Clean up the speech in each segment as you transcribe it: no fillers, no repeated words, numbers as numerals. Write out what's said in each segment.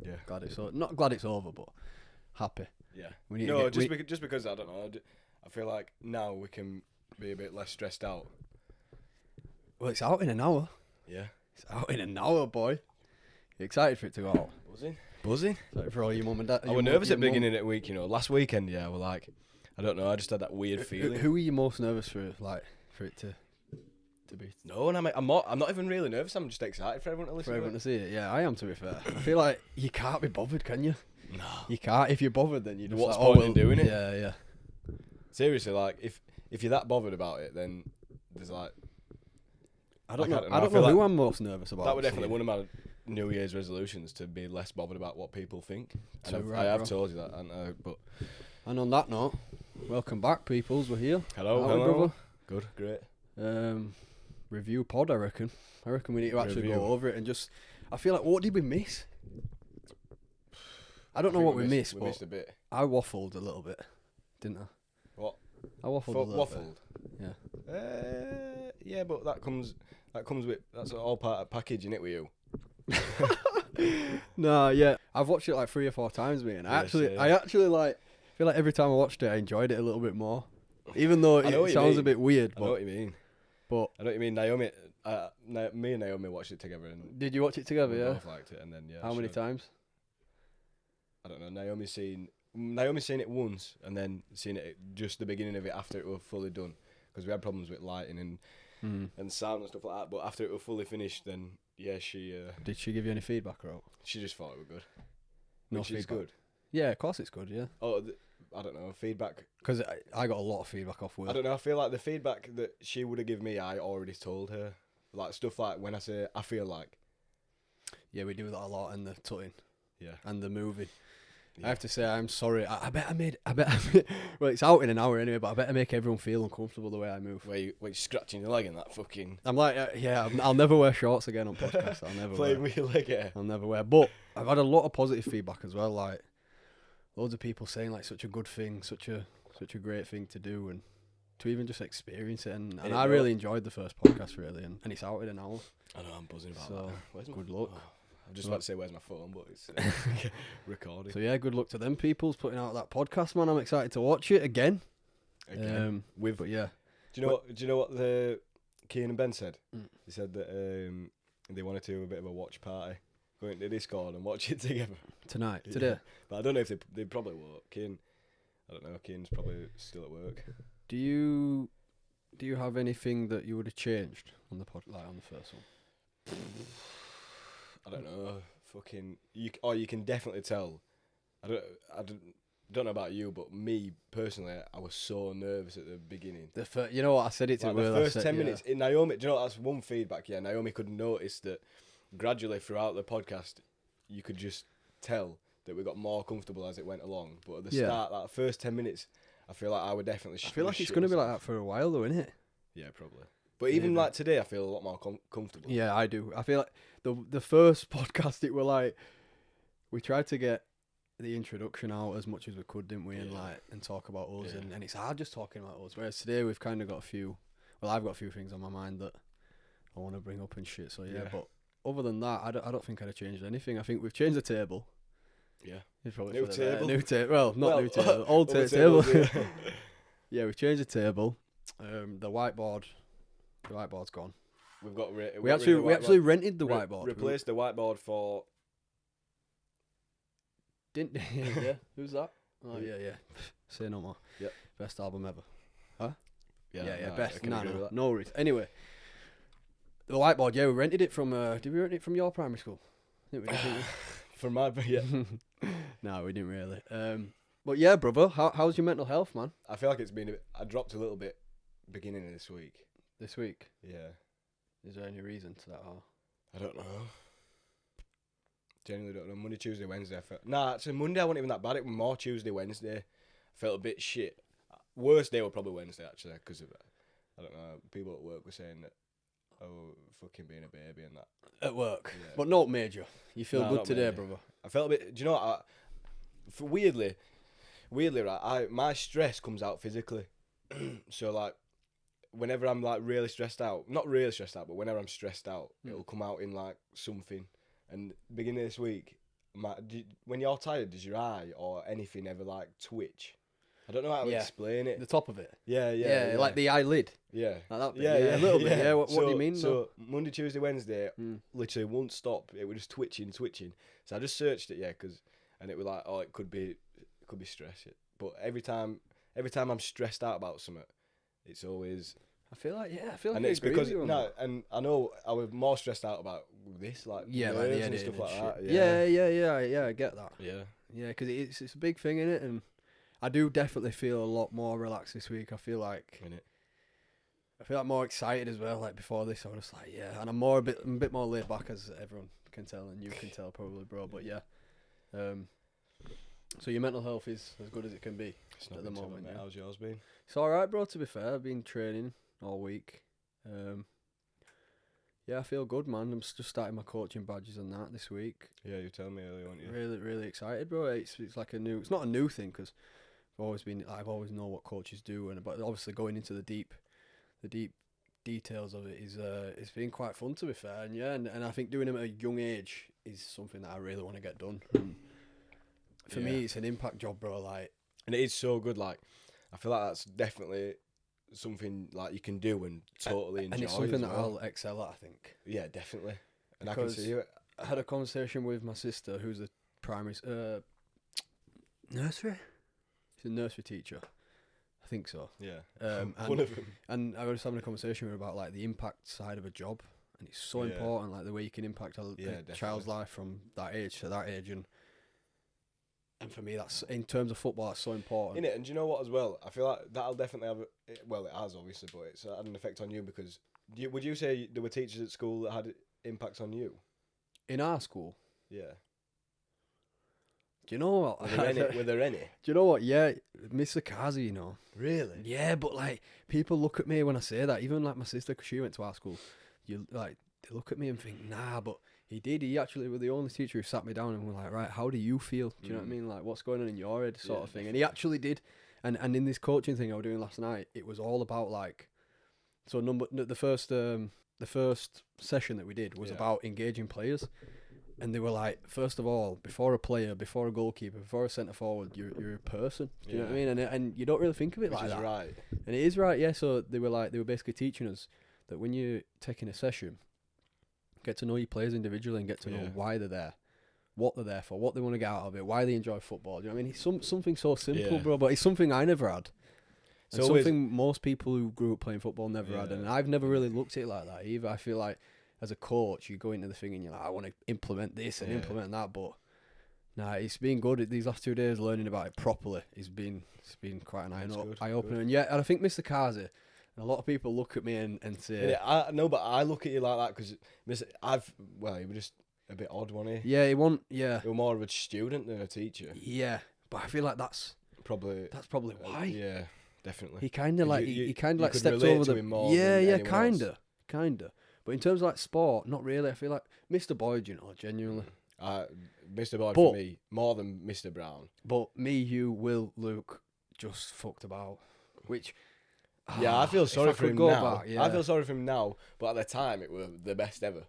Yeah. Glad it's not glad it's over, but happy. Yeah. We need No, to get, just because I don't know. I feel like now we can be a bit less stressed out. well, it's out in an hour. Yeah. It's out in an hour, boy. You excited for it to go out? Buzzing. Excited for all your mum and dad. I was nervous at the beginning of the week, you know. Last weekend, yeah, I was like, I don't know, I just had that weird feeling. Who are you most nervous for it to be? No, and I'm not even really nervous. I'm just excited for everyone to listen. For everyone to see it. Yeah, I am, to be fair. I feel like you can't be bothered, can you? No. You can't. If you're bothered, then you just What's like, point in doing it? Yeah, yeah. Seriously, like if you're that bothered about it, then there's like I don't know. I I don't feel know who like I'm most nervous about. that was definitely one of my New Year's resolutions, to be less bothered about what people think. And I have told you that, but And on that note, welcome back, peoples. We're here. hello, How are we, brother? Good, great. Review pod, I reckon. I reckon we need to actually Review. go over it and just. I feel like, what did we miss? I don't know what we missed, We but missed a bit. I waffled a little bit, didn't I? What? I waffled a little bit. Waffled. Yeah. Yeah, but that comes with, that's all part of packaging it with you. No, yeah. I've watched it like 3 or 4 times, mate. And I actually like feel like every time I watched it, I enjoyed it a little bit more. Even though it sounds a bit weird. I know what you mean. But I know what you mean. Naomi, me and Naomi watched it together, and did you watch it together? we Yeah. both liked it, and then How many times? I don't know. Naomi's seen it once, and then seen it just the beginning of it after it was fully done, because we had problems with lighting and sound and stuff like that. But after it was fully finished, then yeah, she Did she give you any feedback or? she just thought it was good. No Which is feedback? good. Yeah, of course it's good. Yeah. Oh, I don't know, feedback. Because I got a lot of feedback off Will. I don't know. I feel like the feedback that she would have given me, I already told her. Like stuff like when I say I feel like. Yeah, we do that a lot in the tutting. Yeah. And the movie. Yeah. I have to say, I'm sorry. I bet I made. Well, it's out in an hour anyway, but I bet I make everyone feel uncomfortable the way I move. Where you scratching your leg in that fucking. I'm like, I'll never wear shorts again on podcasts. I'll never Playing wear. with your leg, yeah. I'll never wear. But I've had a lot of positive feedback as well. Like, loads of people saying like such a good thing, such a great thing to do, and to even just experience it. And I really enjoyed the first podcast, really, and it's out in an hour. I know, I'm buzzing about So, that. Where's my good luck. Oh, I was just about to say where's my phone, but it's recording. So yeah, good luck to them peoples putting out that podcast, man. I'm excited to watch it again. But yeah, Do you know what the Ciaran and Ben said? Mm. They said that they wanted to do a bit of a watch party, go into Discord and watch it together today. Yeah. But I don't know if they probably won't. Ciaran, I don't know. Ciaran's probably still at work. Do you have anything that you would have changed on the on the first one? I don't know. Fucking you can definitely tell. I don't know about you, but me personally, I was so nervous at the beginning. You know what, I said it to Like Will. the first 10 minutes, in Naomi, do you know what, that's one feedback, yeah, Naomi could notice that gradually throughout the podcast, you could just tell that we got more comfortable as it went along. But at the start, that first 10 minutes, I feel like I would definitely I feel like it's going to be like that for a while though, isn't it? Yeah, probably. But even like today, I feel a lot more comfortable. Yeah, I do. I feel like the first podcast, it were like, we tried to get the introduction out as much as we could, didn't we? And and talk about us, and it's hard just talking about us. Whereas today we've kind of got I've got a few things on my mind that I want to bring up and shit. So yeah, but other than that, I don't think I'd have changed anything. I think we've changed the table. Yeah. It's probably New table. New table. Well, not new table. Old table. Yeah, we've changed the table. The whiteboard's gone. We actually rented the whiteboard. Replaced the whiteboard for. Didn't yeah? Who's that? Oh yeah. Say no more. Yep. Best album ever. Huh? Yeah. No, Best. I can agree with that. No worries. Anyway, the whiteboard. Yeah, we rented it from. Did we rent it from your primary school? I think we did. For my yeah. No, we didn't really. But yeah, brother, how's your mental health, man? I feel like it's been I dropped a little bit beginning of this week. This week? Yeah. Is there any reason to that? Or? I don't know. Genuinely don't know. Monday, Tuesday, Wednesday. Actually Monday I wasn't even that bad. It was more Tuesday, Wednesday. I felt a bit shit. Worst day was probably Wednesday actually, because of I don't know. People at work were saying that, oh, fucking being a baby and that. At work, yeah. But not major. You feel good today, major. brother. I felt a bit. Do you know what? Weirdly, right. My stress comes out physically. So like, whenever I'm like really stressed out, not really stressed out, but whenever I'm stressed out, it'll come out in like something. And beginning of this week, when you're tired, does your eye or anything ever like twitch? I don't know how to explain it. The top of it. Yeah, like the eyelid. Yeah. Like that bit. Yeah, a little bit. Yeah. What do you mean? So Monday, Tuesday, Wednesday, literally won't stop. It was just twitching. So I just searched it, and it was like, oh, it could be stress. But every time I'm stressed out about something, it's always. I feel like and it's because and I know I was more stressed out about this, like like the and stuff like that. Yeah. I get that. Yeah, because it's a big thing in it, and I do definitely feel a lot more relaxed this week. I feel like more excited as well. Like before this, I was just like, and I'm a bit more laid back, as everyone can tell, and you can tell probably, bro. But so your mental health is as good as it can be at the moment. Mate. How's yours been? It's all right, bro. To be fair, I've been training all week. I feel good, man. I'm just starting my coaching badges and that this week. Yeah, you told me earlier, weren't you? Really, really excited, bro. It's like it's not a new thing because I've always know what coaches do, but obviously going into the deep details of it is it's been quite fun, to be fair. And I think doing them at a young age is something that I really want to get done. For me, it's an impact job, bro. Like, and it is so good. Like, I feel like that's definitely something like you can do and totally enjoy. And it's something that I'll excel at, I think. Yeah, definitely. And because I can see it. I had a conversation with my sister, who's a primary nursery. She's a nursery teacher, I think so. Yeah, one of them. And I was having a conversation with her about like the impact side of a job, and it's so important, like the way you can impact a child's life from that age to that age, and for me, that's in terms of football, that's so important. And do you know what as well? I feel like that'll definitely have. It has obviously, but it's had an effect on you because. Would you say there were teachers at school that had impacts on you? In our school? Yeah. Do you know what? Were there any? Do you know what? Yeah, Mr. Kazi, you know. Really? Yeah, but like people look at me when I say that. Even like my sister, because she went to our school, they look at me and think, nah, but he did. He actually was the only teacher who sat me down and was like, right, how do you feel? Do you know what I mean? Like, what's going on in your head, sort of thing. And he actually did. And in this coaching thing I was doing last night, it was all about like, so the first session that we did was about engaging players. And they were like, first of all, before a player, before a goalkeeper, before a centre forward, you're a person. Do you know what I mean? And you don't really think of it like that. Which is right. And it is right, yeah. So they were basically teaching us that when you're taking a session, get to know your players individually and get to know why they're there, what they're there for, what they want to get out of it, why they enjoy football. Do you know what I mean? It's something so simple, bro, but it's something I never had. And something most people who grew up playing football never had. And I've never really looked at it like that either. I feel like as a coach, you go into the thing and you're like, I want to implement this and implement that, but nah, it's been good. These last 2 days learning about it properly, it's been quite an eye-opener. And I think Mr. Kazi, and a lot of people look at me and say... Yeah, I know, but I look at you like that because he was just a bit odd, wasn't he? Yeah, he was more of a student than a teacher. Yeah, but I feel like that's probably why. Yeah, definitely. He kind of like stepped over the... Kind of. But in terms of like sport, not really. I feel like Mr. Boyd, genuinely. Mr. Boyd for me, more than Mr. Brown. But me, you, Will, Luke, just fucked about. Which... I feel sorry for him now. I feel sorry for him now, but at the time, it was the best ever.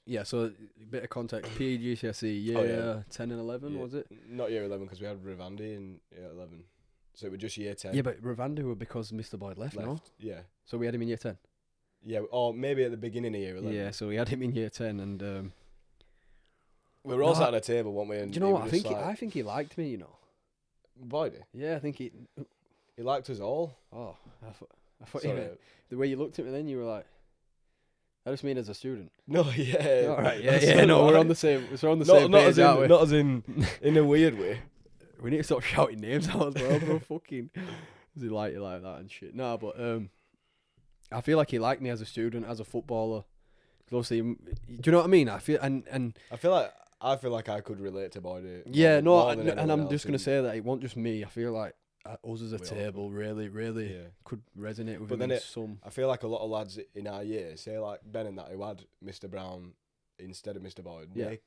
Yeah, so a bit of context. PE GCSE, year 10 and 11, was it? Not year 11, because we had Ravandi in year 11. So it was just year 10. Yeah, but Ravandi were because Mr. Boyd left, no? Yeah. So we had him in year 10? Yeah, or maybe at the beginning of year 11. Yeah, so we had him in year 10, and... we were all sat at a table, weren't we? And do you know what? I think he liked me, Boyd? Yeah, I think he... He liked us all. Oh, I thought the way you looked at me then, you were like... I just mean as a student. No, yeah. All right, yeah. No, we're on the same. We're on the same page, aren't we? Not as in a weird way. We need to stop shouting names out as well, bro. Fucking, does he like you like that and shit? No, but I feel like he liked me as a student, as a footballer. Cause obviously, do you know what I mean? I feel like I could relate to Boyd. And I'm just gonna say that it wasn't just me. I feel like us as a table really could resonate with him. I feel like a lot of lads in our year, say like Ben and that, who had Mr. Brown instead of Mr. Boyd, they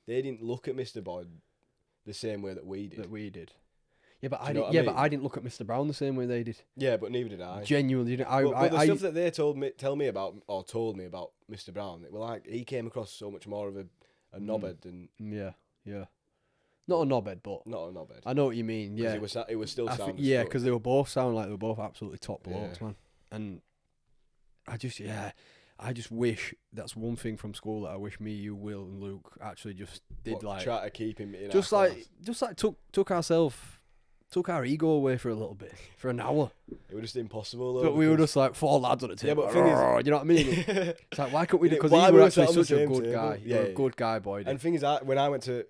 didn't look at Mr. Boyd the same way that we did. Yeah, but I didn't look at Mr. Brown the same way they did. Yeah, but neither did I. Genuinely, but the stuff that they told me about Mr. Brown, it was like he came across so much more of a knobhead than. Yeah. Not a knobhead, but Not a knobhead. I know what you mean. Yeah, It was still sound. yeah, because they were both sound like they were both absolutely top blokes, Yeah. man. And I just wish that's one thing from school that I wish me, you, Will, and Luke actually just did try to keep him in. just our like took our ego away for a little bit, for an hour. It was just impossible though. But we were just like 4 lads on the table. Yeah, but thing is, you know what I mean? It's like, why couldn't we? Because why he we was were actually sat on such the a same good table? guy. Yeah, You're a good guy, boy. And thing is, when I went to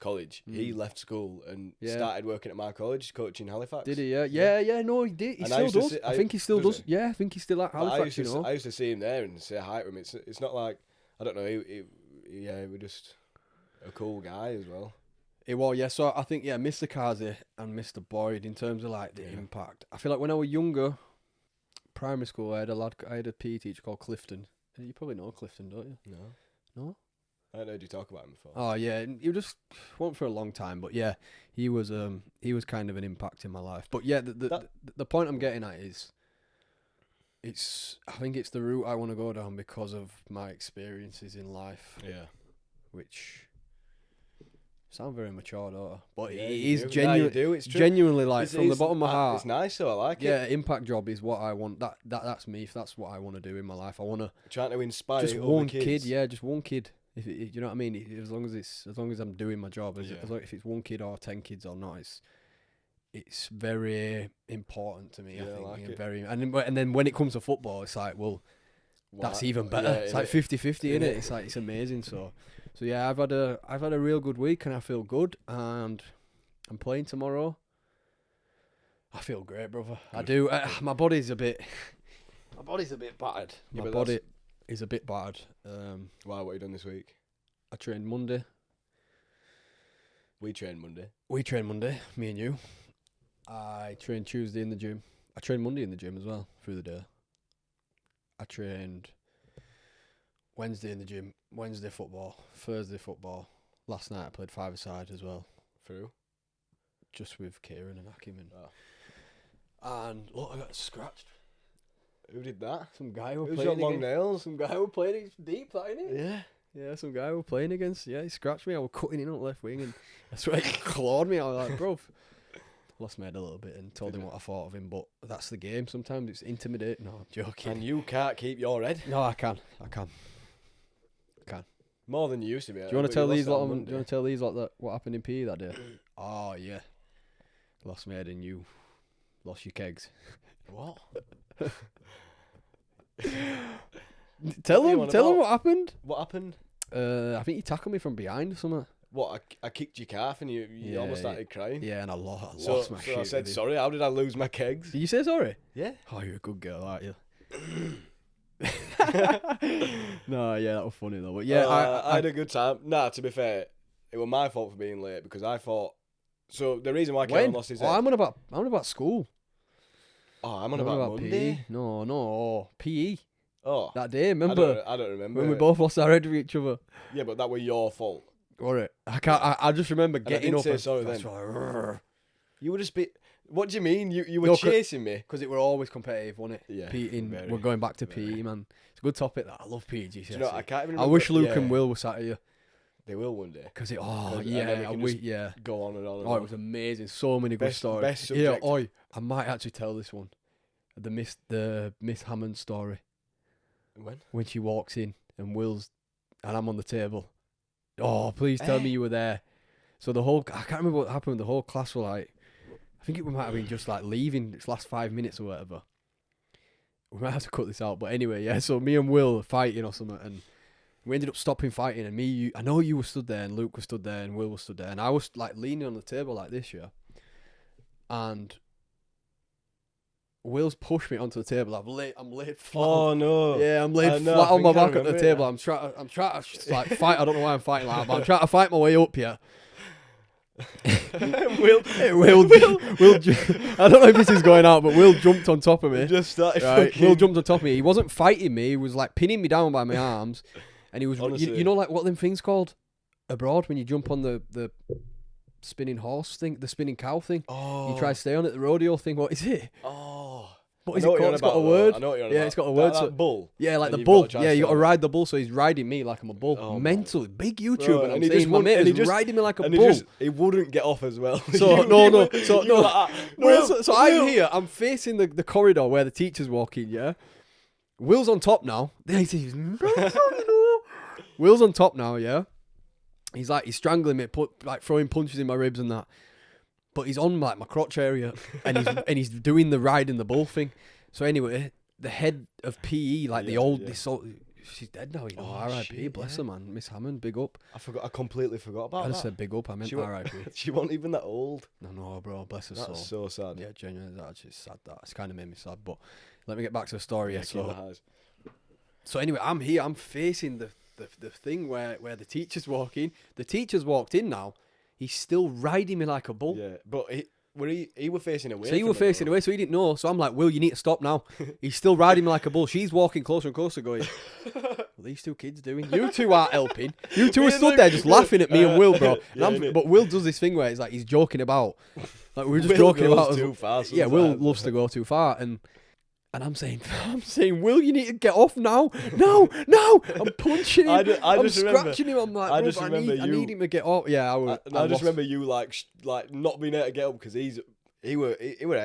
college, he left school and started working at my college, coaching Halifax. Did he? Yeah. No, he did. He And I still used to does. see- I think he still does does. he? Yeah, I think he's still at But Halifax. I used to see him there and say hi to him. It's not like, I don't know. He we're just a cool guy as well. It was, yeah. So I think, Mr. Kazi and Mr. Boyd, in terms of like the impact. I feel like when I was younger, primary school, I had a PE teacher called Clifton. You probably know Clifton, don't you? No. I haven't heard you talk about him before. Oh yeah, he just went for a long time, but yeah, he was kind of an impact in my life. But yeah, the point I'm getting at is, I think it's the route I want to go down because of my experiences in life. Yeah. Which sound very mature, don't I? But Yeah, it you is do. genuine. No, you do. It's true. Genuinely, like from the bottom of my heart. It's nice, though. I like it. Yeah, impact job is what I want. That's me. If that's what I want to do in my life, I want to Trying to inspire just other one kids. kid. Yeah, just one kid. If you know what I mean. As long as I'm doing my job, Yeah. if it's one kid or 10 kids or not, it's very important to me. Yeah, I think I like and it. very and then when it comes to football, it's like, well, that's even better. Yeah, It's like 50-50, innit? innit? It's like, it's amazing. So yeah, I've had a real good week and I feel good, and I'm playing tomorrow. I feel great, brother. I do. My body's a bit battered. Yeah, My but body is a bit battered. Wow, what have you done this week? I trained Monday. We trained Monday. We trained Monday, me and you. I trained Tuesday in the gym. I trained Monday in the gym as well, through the day. I trained Wednesday in the gym, Wednesday football, Thursday football. Last night I played 5-a-side as well. Through? Just with Ciaran and Hakim. Oh. And look, I got scratched. Who did that? Some guy who were Who's playing got long against. nails? Some guy who were playing against deep, that innit? Yeah. Yeah, some guy who were playing against. Yeah, he scratched me. I was cutting in on the left wing and I swear he clawed me. I was like, bro. Lost my head a little bit and told him what I thought of him, but that's the game. Sometimes it's intimidating. No, I'm joking. And you can't keep your head. No, I can. More than you used to be. Do you want to tell these lot? Do you want to tell these lot that what happened in PE that day? Oh yeah, lost my head and you lost your kegs. What? Tell What are you them. on Tell them about? what happened. What happened? I think you tackled me from behind or something. What? I kicked your calf and you almost started crying. Yeah, and I lost my So shit. I said, with you. sorry, how did I lose my kegs? Did you say sorry? Yeah. Oh, you're a good girl, aren't you? No, yeah, that was funny though. But yeah, I had a good time. Nah, to be fair, it was my fault for being late because I thought. So the reason why Ciaran lost his head. I'm on about school. Oh, I'm on about Monday. PE. No, PE. Oh, That day, remember? I don't remember. When we both lost our head with each other. Yeah, but that was your fault. Alright. I just remember I getting didn't up say and sorry then. You would just be. What do you mean? You were No, chasing me? because it were always competitive, wasn't it? Yeah, PE. We're going back to PE, man. It's a good topic. That I love PE. GCSE. Do you know? I can't even. I Remember. wish Luke Yeah, and Will were sat here They will one day. because it. Oh And then we yeah, can just yeah. Go on and on. And Oh, on. it was amazing. So many good Best stories. subject. Yeah, I might actually tell this one. The Miss Hammond story when she walks in and I'm on the table. Oh, please tell me you were there. So I can't remember what happened. The whole class were like, I think it might have been just like leaving its last 5 minutes or whatever. We might have to cut this out, but anyway, yeah. So me and Will were fighting or something, and we ended up stopping fighting. And I know you were stood there, and Luke was stood there, and Will was stood there, and I was like leaning on the table like this, yeah. And Will's pushed me onto the table. I'm laid flat. Oh no! Yeah, I'm laid know, flat I on my think I back at the remember it, table. yeah. I'm trying to like fight. I don't know why I'm fighting like that, but I'm trying to fight my way up here. Will, I don't know if this is going out, but Will jumped on top of me. just started. Right, Fucking, Will jumped on top of me. He wasn't fighting me. He was like pinning me down by my arms, and he was. Honestly. You know, like what them things called abroad when you jump on the spinning horse thing, the spinning cow thing. Oh, You try to stay on it, the rodeo thing. What is it? Oh, What is it called? It's got a word. I know what you're on Yeah, about. it's got a word. That bull. Yeah, like And the you've bull. gotta try Yeah, you got to sell it. ride the bull, so he's riding me like I'm a bull. Oh, Mental, big YouTuber. Bro, And I'm and he saying just my wouldn't- mate and he is just- riding me like a And bull. he wouldn't get off as well. So Will, I'm here. I'm facing the corridor where the teachers walk in. Yeah, Will's on top now. Will's on top now. Yeah, he's strangling me, throwing punches in my ribs and that. But he's on like my crotch area, and he's doing the riding the bull thing. So anyway, the head of PE, she's dead now. You know, R.I.P. shit, Bless her, man. Miss Hammond, big up. I completely forgot about I that. just said big up. I meant R.I.P. She wasn't even that old. No, bro. Bless her soul. That's so sad. Yeah, genuinely, that's actually sad. It's kind of made me sad. But let me get back to the story. Yeah, keep the highs. so anyway, I'm here. I'm facing the thing where the teachers walk in. The teachers walked in now. He's still riding me like a bull. Yeah, but he were facing away. So he were facing away, so he didn't know. So I'm like, Will, you need to stop now. He's still riding me like a bull. She's walking closer and closer, going, what are these two kids doing? You two aren't helping. You two are stood there just laughing at me and Will, bro. But Will does this thing where it's like he's joking about. Like we're just joking about. Too far yeah, Will loves to go too far, and I'm saying, Will, you need to get off now. No. I'm punching him. I'm scratching him. I'm like, I need him to get off. Yeah, I just remember you like not being able to get up because he were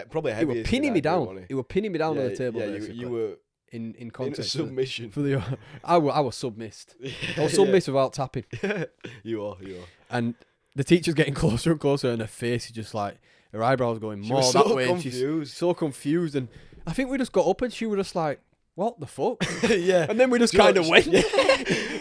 probably heavy. He were pinning me down. He were pinning me down on the table. Yeah, you were in context. In submission. I was submissed. I was submissed without tapping. You are. And the teacher's getting closer and closer, and her face is just like her eyebrows going more was that so way. Confused. She's so confused, and I think we just got up, and she was just like, "What the fuck?" Yeah. And then we just kind of went.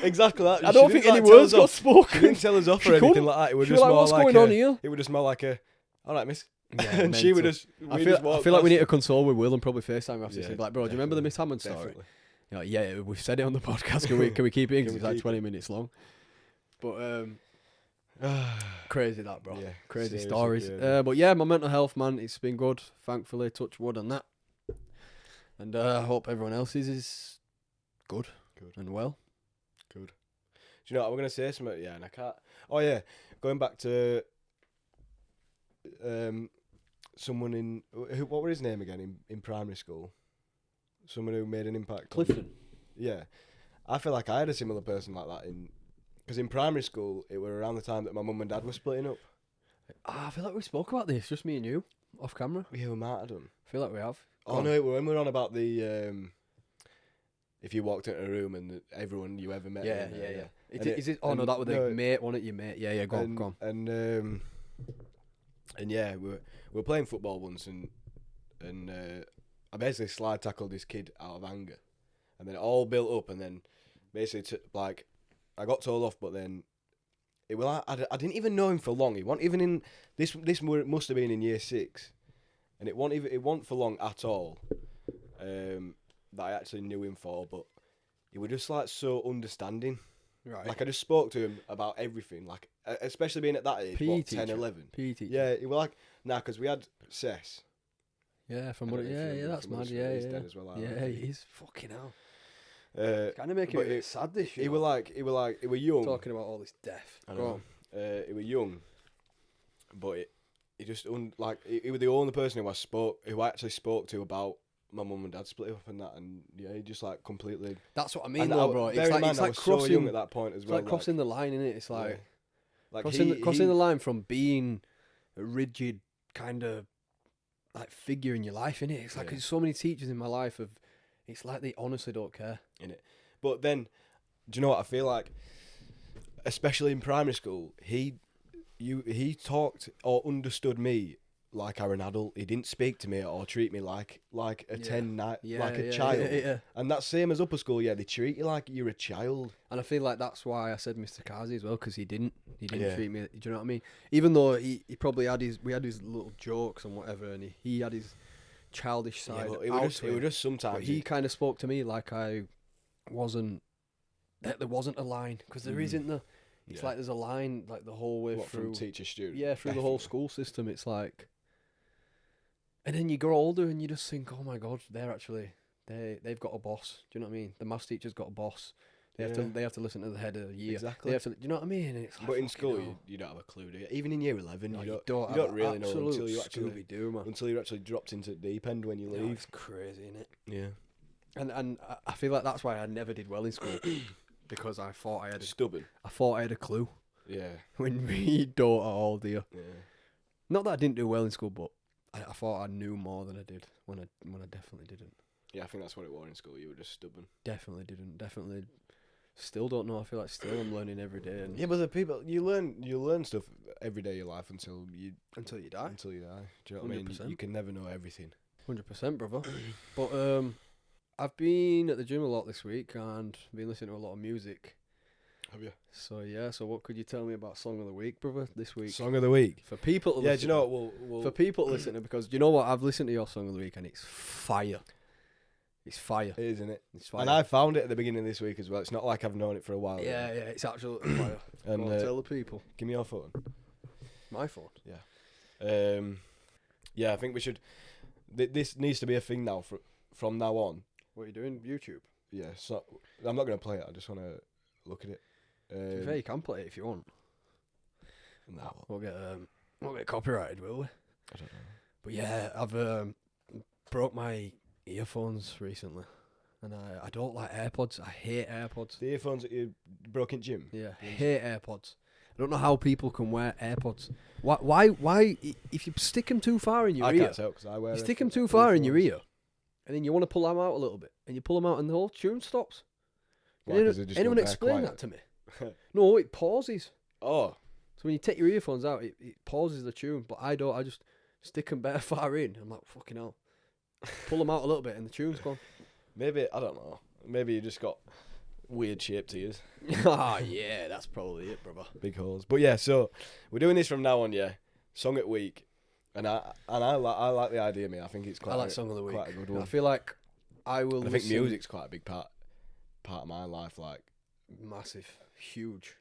Exactly that. I don't think any words got spoken. She didn't tell us off or anything like that. It was just more what's going on here? It would just smell like a, all right, miss. Yeah, and she would just. I feel like we need to console with Will and probably FaceTime after this. Like, bro, do you remember the Miss Hammond story? Definitely. You're like, yeah, we've said it on the podcast. Can we keep it in? Because it's like 20 minutes long. But crazy that, bro. Yeah, crazy seriously stories. crazy. But yeah, my mental health, man, it's been good. Thankfully, touch wood on that. And I hope everyone else's is good and well. Good. Do you know what I'm gonna say something? Yeah, and I can't. Oh yeah, going back to someone in what was his name again in primary school? Someone who made an impact. Clifton. Yeah, I feel like I had a similar person like that because in primary school it were around the time that my mum and dad were splitting up. I feel like we spoke about this, just me and you, off camera. Yeah, we might have done. I feel like we have. Oh no, when we were on about the if you walked into a room and everyone you ever met. Yeah. Is it? Oh no, that was the mate, wasn't it? Your mate. Yeah. Go on. And yeah, we were playing football once, and I basically slide tackled this kid out of anger, and then it all built up, and then basically I got told off, but then it was like, I didn't even know him for long. He wasn't even in this must have been in year 6, and it wasn't for long at all. That I actually knew him for, but he was just like so understanding. Right. Like I just spoke to him about everything, like especially being at that age, PE 10, 11. PE teacher. Yeah, he was like, because we had Cess. Yeah, from what? Yeah, that's mad. Yeah. As well, Yeah, he is fucking hell. Kind of making but it a bit sad this year. He were young. Talking about all this death. Go on. He were young, but he just he was the only person who I actually spoke to about my mum and dad split up and that, and yeah, he just like completely. That's what I mean, though, bro. It's like crossing. So young at that point as well. It's like crossing the line, innit? It's like, yeah. crossing the line from being a rigid kind of like figure in your life, innit? It's like there's so many teachers in my life it's like they honestly don't care, innit? But then, do you know what I feel like? Especially in primary school, he talked or understood me like I were an adult. He didn't speak to me or treat me like a child. Yeah. And that's same as upper school. Yeah, they treat you like you're a child. And I feel like that's why I said Mr. Kazi as well, because he didn't treat me. Do you know what I mean? Even though he probably had we had his little jokes and whatever, and he had his childish side. Yeah, it was just sometimes. But he kind of spoke to me like I wasn't. There wasn't a line, because there isn't the. It's like there's a line like the whole way through. From teacher student. Yeah, through the whole school system. It's like. And then you grow older and you just think, oh my God, they've got a boss. Do you know what I mean? The maths teacher's got a boss. They have to listen to the head of the year. Exactly. They have to, you know what I mean? And it's like, But in school, hell. you don't have a clue, do you? Even in year 11, No, you you don't have really know absolute until you actually Scooby-Doo, man. until you're actually dropped into the deep end when you No, leave. it's crazy, isn't it? Yeah. And I feel like that's why I never did well in school because I thought I had Stubborn. a clue Yeah. when we don't at all, dear. Yeah. Not that I didn't do well in school, but I thought I knew more than I did when I definitely didn't. Yeah, I think that's what it was in school. You were just stubborn. Definitely didn't. Definitely still don't know. I feel like still I'm learning every day. And Yeah, but the people you learn stuff every day of your life until you die. Until you die. Do you know what I mean? 100%. You can never know everything. 100%, brother. But I've been at the gym a lot this week and been listening to a lot of music. Have you? So yeah. So what could you tell me about Song of the Week, brother? This week Song of the week. for people. To Yeah, do listen you know to. what? We'll For people to listen to, because you know what, I've listened to your Song of the Week and it's fire. It's fire. it is, isn't it? It's fire. And I found it at the beginning of this week as well. It's not like I've known it for a while. yeah, it's absolutely fire. And Go on, tell the people. give me your phone. My phone. Yeah, I think we should. This needs to be a thing now. From now on. What are you doing? YouTube. Yeah. So I'm not gonna play it. I just want to look at it. To be fair, you can play it if you want. No, We'll get copyrighted, will we? I don't know. But yeah, I've broke my earphones recently, and I don't like AirPods. I hate AirPods. The earphones that you broke in gym. Yeah, I hate AirPods. I don't know how people can wear AirPods. Why? If you stick them too far in your I ear, can't tell because I wear. you stick them too far in your ear, and then you want to pull them out a little bit, and you pull them out, and the whole tune stops. Why, Can 'cause they just anyone go bare explain quiet? that to me? No, it pauses. Oh, So when you take your earphones out, it pauses the tune. But I don't. I just stick them bare far in. I'm like, fucking hell. Pull them out a little bit, and the tune's gone. maybe I don't know. Maybe you just got weird shaped ears, Ah, yeah, that's probably it, brother. big holes. But yeah, so we're doing this from now on. Yeah, song at week, and I like the idea, mate. I think it's quite. I like Song of the Week. Quite a good one. I feel like I will. And I think listen- music's quite a big part of my life. Like massive, huge.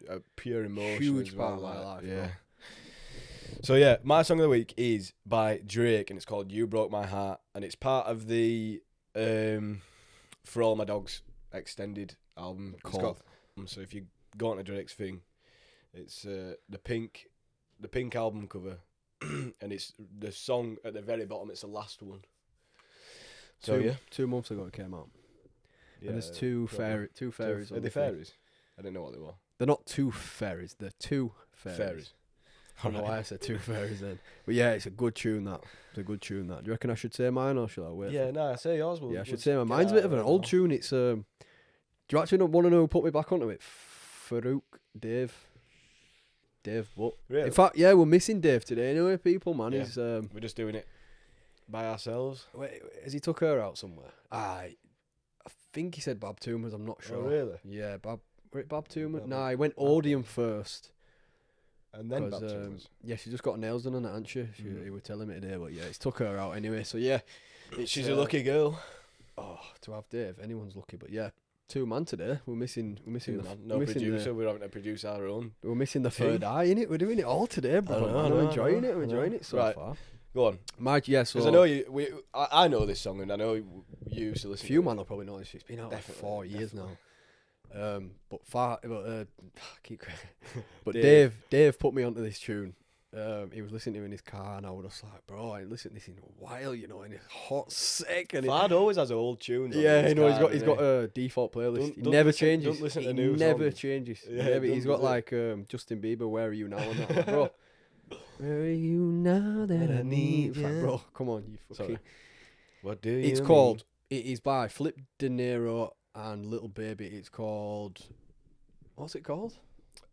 a pure emotion. Huge as well, part of my life, Yeah. bro. So yeah, my song of the week is by Drake, and it's called "You Broke My Heart," and it's part of the For All My Dogs extended album. It's Cool. got- so if you go onto Drake's thing, it's the pink album cover, and it's the song at the very bottom. It's the last one. So yeah, 2 months ago it came out. yeah And there's two proper. fairies. Are on they the thing. fairies? I didn't know what they were. They're not two fairies. They're two fairies. Fairies. I don't know why I said two fairies then. But yeah, it's a good tune. That. It's a good tune. That. Do you reckon I should say mine or should I wait? Yeah, no, I say yours. Yeah, I should say mine. Mine's a bit of an old tune. It's Do you actually want to know who put me back onto it? Farouk, Dave, what? Really? In fact, yeah, we're missing Dave today. Anyway, people, man, Yeah. he's We're just doing it by ourselves. wait, has he took her out somewhere? I think he said Bob Toombs. I'm not sure. Oh, really? Yeah, Bob. Were it Bob Toombs? Bob- Nah, he went Bob- Odeon first. And then 'Cause, baptism. yeah, she just got nails done on it, hasn't she? He was telling me today, but yeah, it's took her out anyway. So yeah, it's, She's a lucky girl. Oh, to have Dave, anyone's lucky. But yeah, 2 man today. We're missing No we're missing producer. We're having to produce our own. We're missing the Team. third eye in it. We're doing it all today, bro. know, I'm I enjoying know, it. I'm I enjoying know. it so Right. far. Go on, Mike, yeah. So because I know I know this song, and I know you used to listen. few to man will probably know this. It's been out Definitely, for 4 years definitely. now. Keep. But Dave. Dave put me onto this tune. He was listening to it in his car, and I was just like, bro, I ain't listened to this in a while, you know, and it's hot, sick, and Fad always has old tunes. on yeah, his you know, car, he's doesn't got a default playlist. He Don't never listen- changes. don't listen to he new never songs. changes. Yeah, He's don't got do it. like Justin Bieber, "Where Are You Now?" on that, like, bro. Where are you now that I need you? Like, bro, come on, you fucking. Sorry. What do you It's mean? called. It is by Flip De Niro and Little Baby. It's called. What's it called?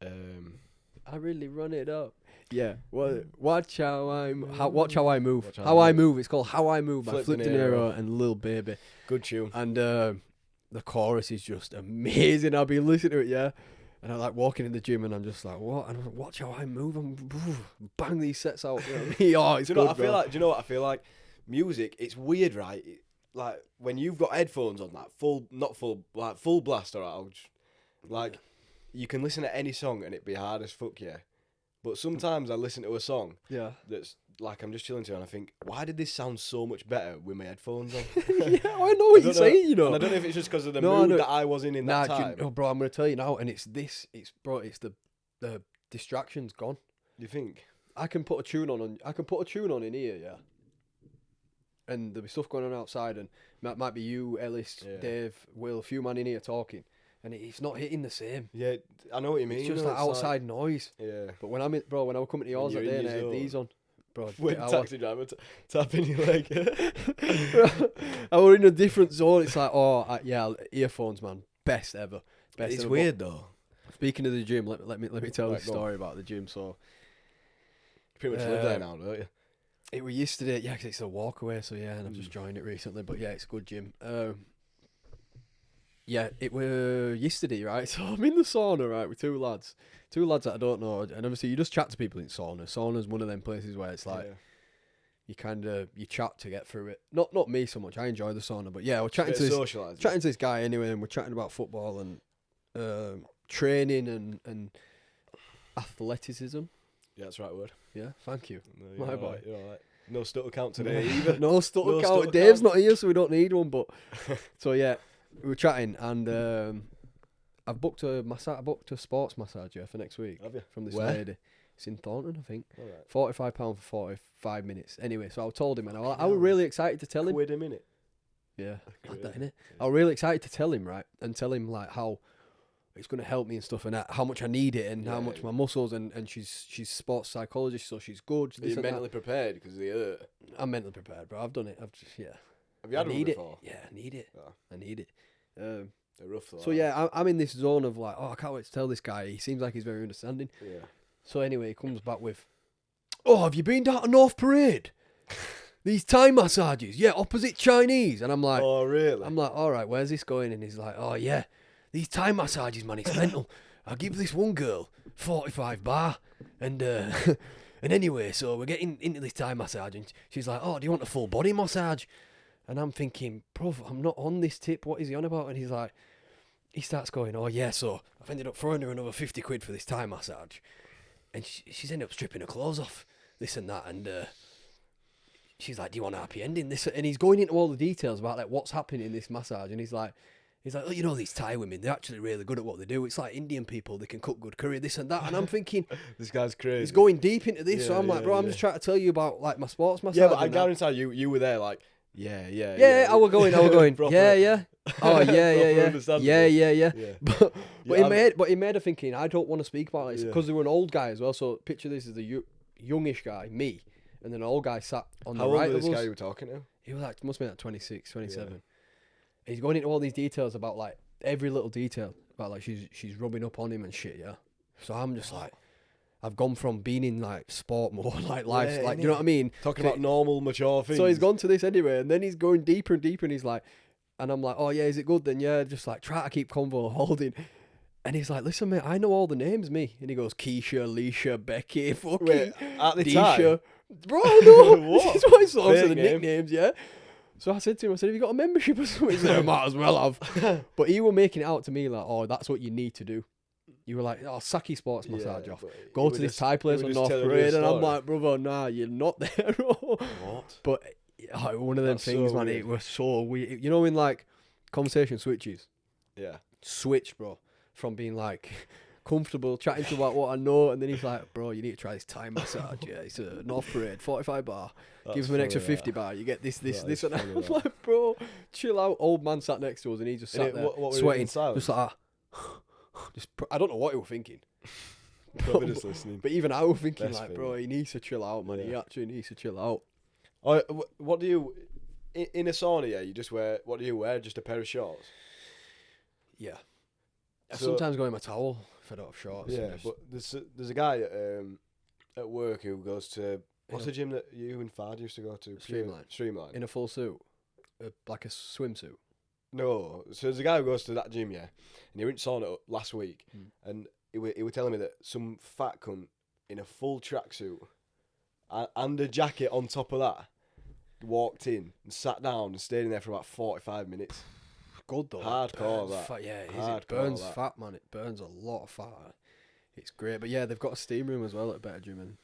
I really run it up. Yeah. Watch how I move. Watch how I move. Watch How How I I move. It's called How I Move by Flip Flip De De Niro. Niro and Lil Baby. Good tune. And the chorus is just amazing. I'll be listening to it, yeah. And I like walking in the gym and I'm just like, what? And I'm like, watch how I move. I'm bang these sets out. You know what I mean? Oh, it's Do you know good, what I feel bro. like? Do you know what I feel like? Music, it's weird, right? Like when you've got headphones on, like full blast, alright. Like you can listen to any song and it'd be hard as fuck, yeah. But sometimes I listen to a song Yeah. that's like I'm just chilling to, and I think, why did this sound so much better with my headphones on? Yeah, I know what you're saying, you know. And I don't know if it's just because of the No, mood that I was in that time. Bro, I'm gonna tell you now, and it's the distraction's gone. You think? I can put a tune on in here, yeah. And there'll be stuff going on outside, and might be you, Ellis, Dave, Will, a few man in here talking, and it's not hitting the same. Yeah, I know what you mean. It's just like outside noise. Yeah. But when I was coming to yours that day and I had these on, bro, when taxi driver tapping your leg. I were in a different zone. It's like, earphones, man, best ever. Best. It's ever. weird though. Speaking of the gym, let me tell this story about the gym. So, you pretty much live there now, don't you? It was yesterday, yeah, 'cause it's a walk away. So yeah, and I've just joined it recently. But yeah, it's a good gym. Yeah, it was yesterday, right? So I'm in the sauna, right, with two lads that I don't know, and obviously you just chat to people in sauna. Sauna's one of them places where it's like you chat to get through it. Not me so much. I enjoy the sauna, but yeah, we're chatting to this guy anyway, and we're chatting about football and training and athleticism. Yeah, that's the right word. Yeah, thank you. No, my boy. You're all right. No stutter count today either. No stutter count. Dave's not here, so we don't need one. But so yeah, we were chatting, and I've booked a massage. I booked a sports massage for next week. Have you? From this Where? lady. It's in Thornton, I think. All right. £45 for 45 minutes. Anyway, so I told him, and I was really excited to tell him. Quid a minute. Yeah, had that, innit? I was really excited to tell him, right, and tell him like how it's going to help me and stuff, and how much I need it, and how much my muscles, and she's sports psychologist, so she's good. Are you mentally prepared because of the hurt? I'm mentally prepared, bro. I've done it. Have you had one before? Yeah, I need it. Oh. I need it. They're rough though. So yeah, I'm in this zone of like, I can't wait to tell this guy. He seems like he's very understanding. Yeah. So anyway, he comes back with, have you been down to North Parade? These Thai massages, yeah, opposite Chinese. And I'm like, oh really? I'm like, all right, where's this going? And he's like, oh yeah, these Thai massages, man, it's mental. I give this one girl 45 bar, and and anyway, so we're getting into this Thai massage, and she's like, oh, do you want a full body massage? And I'm thinking, bro, I'm not on this tip. What is he on about? And he's like, he starts going, oh yeah, so I've ended up throwing her another 50 quid for this Thai massage, and she's ended up stripping her clothes off, this and that, and she's like, do you want a happy ending? This, and he's going into all the details about like what's happening in this massage, and he's like, oh, you know, these Thai women, they're actually really good at what they do. It's like Indian people, they can cook good curry, this and that. And I'm thinking, this guy's crazy. He's going deep into this, so I'm like, bro, I'm just trying to tell you about like my sports massage. Yeah, but I guarantee you were there like, yeah. I was going, yeah. Oh yeah. But it made her thinking, I don't want to speak about it because they were an old guy as well. So picture this as the youngish guy, me, and then an old guy sat on the right of us. How old was this guy you were talking to? He was like, must be like 26, 27. Yeah. He's going into all these details about like every little detail about like she's rubbing up on him and shit, yeah. So I'm just like, I've gone from being in like sport mode, like life, like, you know what I mean? Talking about normal, mature things. So he's gone to this anyway, and then he's going deeper and deeper, and he's like, and I'm like, oh yeah, is it good then? Yeah, just like try to keep convo holding. And he's like, listen, mate, I know all the names, me. And he goes, Keisha, Leisha, Becky, fucking Wait, at the Deisha. Bro, no. What? This is why I saw the name. nicknames, yeah. So I said to him, have you got a membership or something? He said, I might as well have. But he were making it out to me like, oh, that's what you need to do. You were like, oh, sack your sports massage off. Go to this Thai place on North Parade. And I'm like, brother, nah, you're not there. What? But one of them things, man, it was so weird. You know when like conversation switches? Yeah. Switch, bro. From being like comfortable, chatting to about what I know, and then he's like, bro, you need to try this Thai massage. Yeah, it's a North Parade, 45 bar. Gives him an extra 50 bar. You get this, and I'm like, bro, chill out. Old man sat next to us, and he just sat there sweating, just like that. I don't know what he was thinking. Probably just listening. But even I was thinking, like, bro, he needs to chill out, man. Yeah. He actually needs to chill out. Oh, what do you in a sauna? Yeah, you just wear. What do you wear? Just a pair of shorts. Yeah. I sometimes go in my towel if I don't have shorts. Yeah, but there's a guy at work who goes to what's the gym that you and Fad used to go to? Streamline. In a full suit, like a swimsuit. No, so there's a guy who goes to that gym, yeah, and he went sauna last week, and he was telling me that some fat cunt in a full tracksuit and a jacket on top of that walked in and sat down and stayed in there for about 45 minutes. Good though. Hardcore that. Fat, yeah, it burns fat, man. It burns a lot of fat. It's great, but yeah, they've got a steam room as well at Better Gym, and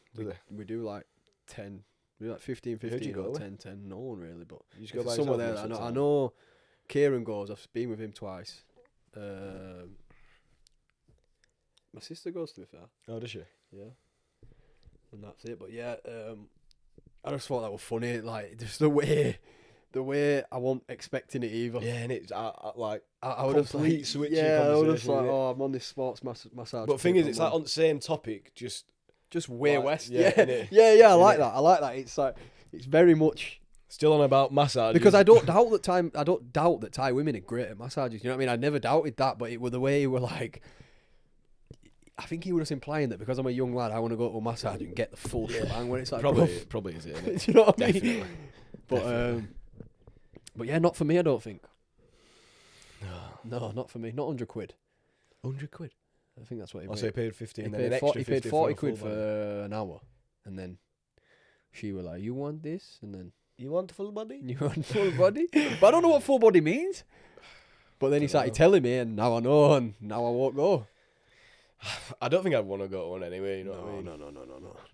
we do like 10 We were like 15, Who'd 15 you go or with? 10, 10. No one really, but You just if go it's by somewhere yourself there. most I of know. the I time? know. Ciaran goes. I've been with him twice. My sister goes, to be fair. Oh, does she? Yeah. And that's it. But yeah, I just thought that was funny. Like just the way I wasn't expecting it either. Yeah, and it's like I would have complete like, switch in yeah, I would have conversation, like, isn't it? oh, I'm on this sports massage. But the thing is, kick, it's I'm like on the same topic, just way like, west. yeah, Yeah, innit? yeah. I like Innit? that. I like that. It's like it's very much still on about massages. because I don't doubt that Thai women are great at massages. You know what I mean? I never doubted that, but it was the way he were like. I think he was implying that because I'm a young lad, I want to go to a massage and get the full shebang. When it's like probably is it. Innit? Do you know what I mean? Definitely. But Definitely. but yeah, not for me. I don't think. No, not for me. Not £100. 100 quid. I think that's what he Oh, paid. so he paid 50 He and then paid an extra 50 he paid 40 for quid a full body. for an hour, and then she was like, "You want this?" And then You want full body? you want full body. But I don't know what full body means. But then he started know. telling me, and now I know, and now I won't go. I don't think I'd want to go to one anyway. You know what I mean?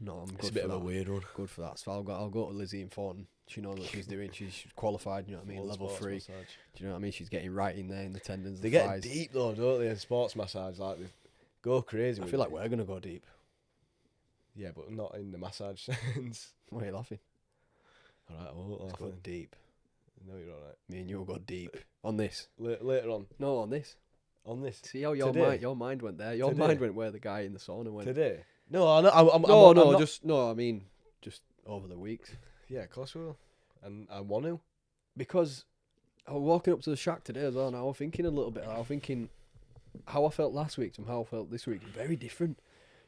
No. I'm It's good a bit for of a that. weird one. Good for that. So I'll go to Lizzie in Thornton. She knows what she's doing. She's qualified. You know what I mean? Full Level sports 3. massage. Do you know what I mean? She's getting right in there in the tendons. They the get thighs. deep though, don't they? In sports massage, like they go crazy. I with feel like it. we're gonna go deep. Yeah, but not in the massage sense. Why are you laughing? All right, I won't Let's laugh. go then. deep. No, you're all right. Me and you'll go deep on this. Later on, No, on this. on this See how Today? your mind went there. Your Today? mind went where the guy in the sauna went. today. No, I know. I'm No, I'm not, just no. I mean, just over the weeks. Yeah, of course we will. And I want to. Because I was walking up to the shack today as well, and I was thinking a little bit. I was thinking how I felt last week and how I felt this week. Very different.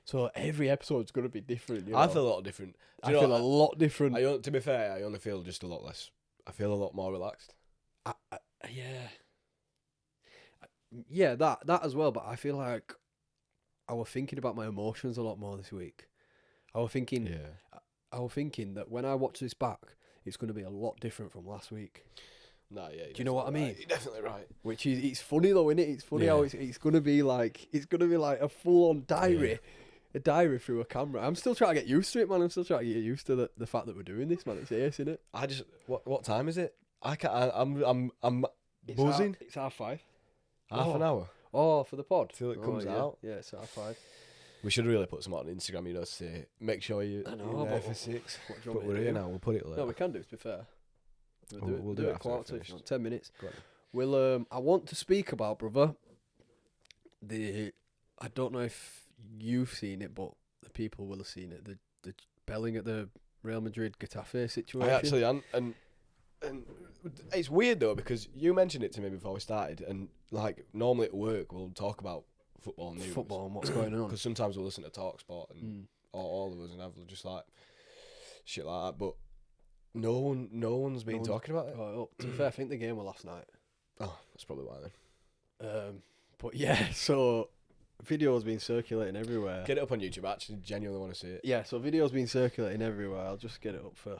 So every episode's going to be different. You know? I feel a lot different. Do I you know feel what? a lot different. To be fair, I only feel just a lot less. I feel a lot more relaxed. Yeah, that as well. But I feel like I was thinking about my emotions a lot more this week. I was thinking that when I watch this back, it's going to be a lot different from last week. Nah, yeah. Do you know what I mean? Right. You're definitely right. Which is, it's funny though, isn't it? It's funny how it's gonna be like a full on diary, a diary through a camera. I'm still trying to get used to it, man. I'm still trying to get used to the fact that we're doing this, man. It's ace, isn't it? I just what time is it? I can't. I'm buzzing. It's 5:30. Half an hour Oh, for the pod till it comes yeah. out. Yeah, it's 5:30. We should really put some on Instagram, to say make sure you're I know, there but for 6. What do you But want me we're to here do? now. We'll put it later. No, we can do. To be fair, We'll do it at after quarter we're to if you want, finished. 10 minutes. Go on. We'll I want to speak about, brother. I don't know if you've seen it, but the people will have seen it. The belling at the Real Madrid Getafe situation. I actually and it's weird though because you mentioned it to me before we started, and like normally at work we'll talk about football news, Football and what's going on. because sometimes we'll listen to Talk Sport and all of us and have just like shit like that, but no one's been talking about it. To be fair, I think the game was last night. Oh, that's probably why then. But yeah, so videos been circulating everywhere. Get it up on YouTube. I actually genuinely want to see it. Yeah, so videos been circulating everywhere. I'll just get it up for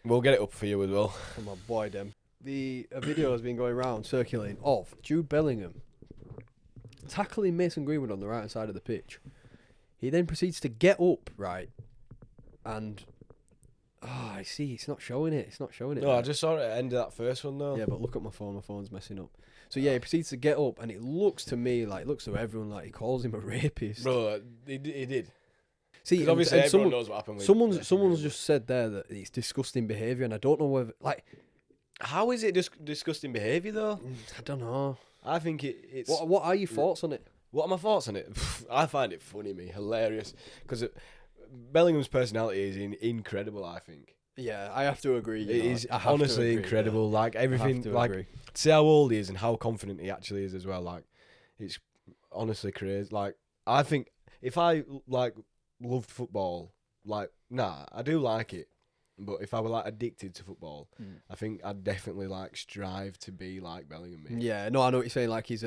We'll get it up for you as well. my boy Dem. A video has been going around circulating of Jude Bellingham tackling Mason Greenwood on the right hand side of the pitch. He then proceeds to get up, right, and I see it's not showing it. It's not showing it. No, I just saw it at the end of that first one though. Yeah, but look at my phone. My phone's messing up. So yeah, he proceeds to get up, and it looks to me like, looks to everyone like he calls him a rapist. Bro, he did. See, Because obviously everyone knows what happened with someone's Mason Greenwood. just said there that it's disgusting behaviour, and I don't know whether like How is it disgusting behaviour though? I don't know. I think it's. What are your thoughts on it? What are my thoughts on it? I find it funny, hilarious, because Bellingham's personality is incredible. I think Yeah, I have to agree. it is honestly incredible. Like everything, like see how old he is and how confident he actually is as well. Like it's honestly crazy. Like I think if I like loved football, like I do like it, but if I were like addicted to football, I think I'd definitely like strive to be like Bellingham. Mate. Yeah, no, I know what you're saying. Like he's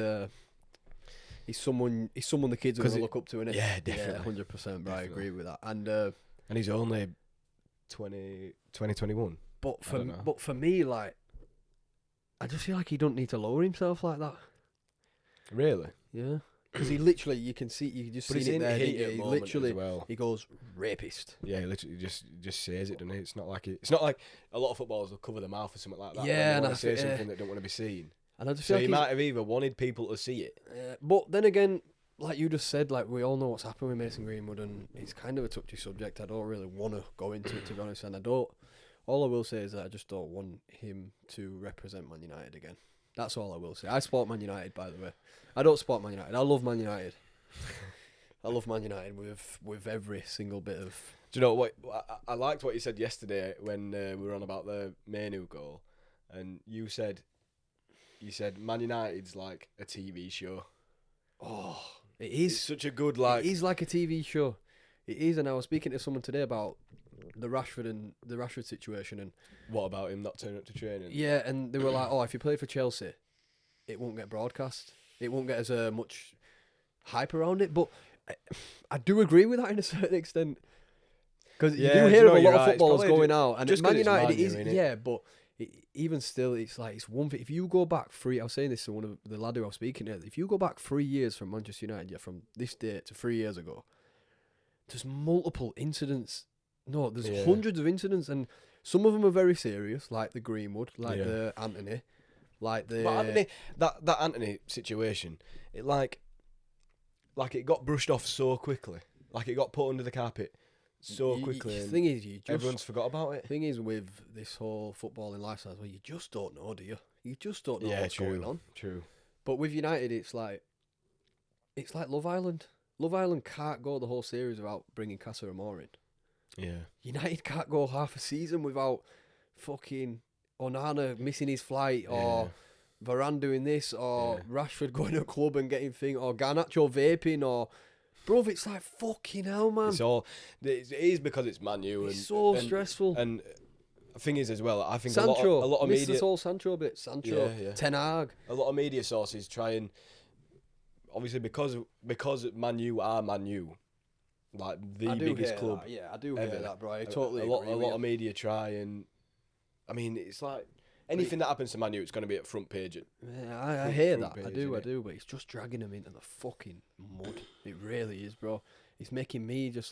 someone the kids are gonna look up to, innit? Yeah, definitely. 100%. Right, I agree with that. And he's only 21. but for me, like, I just feel like he don't need to lower himself like that. Really? Yeah. because he literally, you can just But see it there. heat He moment literally, as well. he goes rapist. Yeah, he literally just says it, doesn't he? It's not like a lot of footballers will cover their mouth or something like that. Yeah, and and they say something that don't want to be seen. And I just So feel he like might have either wanted people to see it. but then again, like you just said, like we all know what's happened with Mason Greenwood, and it's kind of a touchy subject. I don't really want to go into it, to be honest, and I don't. All I will say is that I just don't want him to represent Man United again. That's all I will say. I support Man United, by the way. I don't support Man United. I love Man United. I love Man United with every single bit of. Do you know what? I liked what you said yesterday when we were on about the Manu goal, and you said Man United's like a TV show. Oh, it is. It's such a good like. It is like a TV show. It is, and I was speaking to someone today about the Rashford situation, and What about him not turning up to training? yeah, and they were like, "Oh, if you play for Chelsea, it won't get broadcast. It won't get as much hype around it." But I do agree with that in a certain extent, because you do hear of a lot of footballers going out, and just Man 'cause it's United Man U, is innit? but even still, it's like it's one thing. If you go back I was saying this to one of the lad who I was speaking to. If you go back 3 years from Manchester United, yeah, from this date to 3 years ago, there's multiple incidents. No, there's hundreds of incidents, and some of them are very serious, like the Greenwood, like the Anthony, like the. But Anthony, that Anthony situation, it like it got brushed off so quickly, like it got put under the carpet so quickly. The thing is, everyone's forgot about it. Thing is, with this whole footballing lifestyle, well, you just don't know, do you? You just don't know what's going on. True. But with United, it's like Love Island. Love Island can't go the whole series without bringing Casa Amor in. Yeah. United can't go half a season without fucking Onana missing his flight, or Varane doing this, or Rashford going to a club and getting thing, or Garnacho vaping, or bro, it's like fucking hell, man. It is because it's Man U. It's so stressful. And the thing is as well, I think Sancho, a lot of media, this whole Sancho bit, Ten Hag. A lot of media sources try and obviously because Man U are Man U. Like the biggest club. That. Yeah, I do hear that, bro. I totally agree. A lot of media try and, I mean, it's like anything that happens to Man U, it's going to be at front page. I hear that. I do, but it's just dragging them into the fucking mud. It really is, bro. It's making me just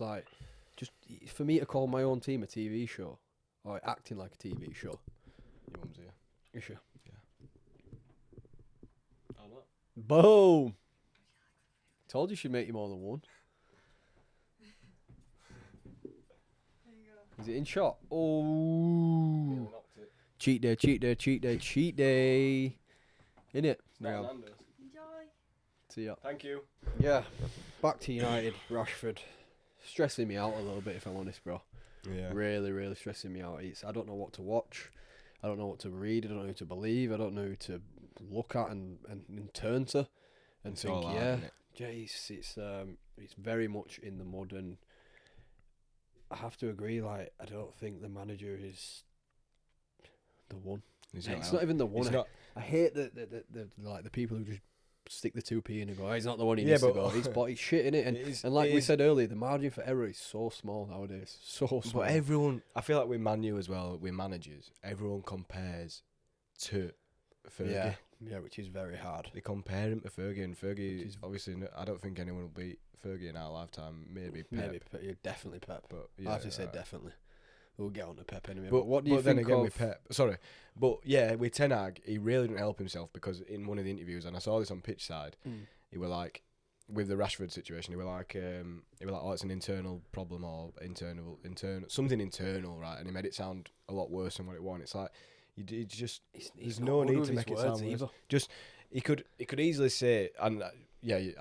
for me to call my own team a TV show, or acting like a TV show. Your mum's here. You sure? Yeah. Oh, what? Boom. Told you she'd make you more than one. Is it in shot? Oh. Cheat day. Innit? Yeah. Enjoy. See ya. Thank you. Yeah. Back to United. Rashford. Stressing me out a little bit, if I'm honest, bro. Yeah. Really, really stressing me out. I don't know what to watch. I don't know what to read. I don't know who to believe. I don't know who to look at and turn to. And It's think, all hard, yeah. isn't it? Jeez, it's very much in the mud, and I have to agree. Like, I don't think the manager is the one. It's not even the one. I hate the people who just stick the 2p in and go, oh, he's not the one he needs to go. He's shit in it, and like we said earlier, the margin for error is so small nowadays. So small. But everyone, I feel like with Man U as well, with managers, everyone compares to Fergie. Yeah, which is very hard. They compare him to Fergie, and Fergie is obviously. I don't think anyone will beat Fergie in our lifetime. Maybe Pep. Yeah, definitely Pep. But I have to say definitely. We'll get on to Pep anyway. But what do you think then again of with Pep? Sorry, but yeah, with Ten Hag, he really didn't help himself, because in one of the interviews, and I saw this on pitch side, he were like, with the Rashford situation, he were like, oh, it's an internal problem, or internal, something internal, right? And he made it sound a lot worse than what it was. It's like, there's no need to make it sound worse. Just he could easily say, and I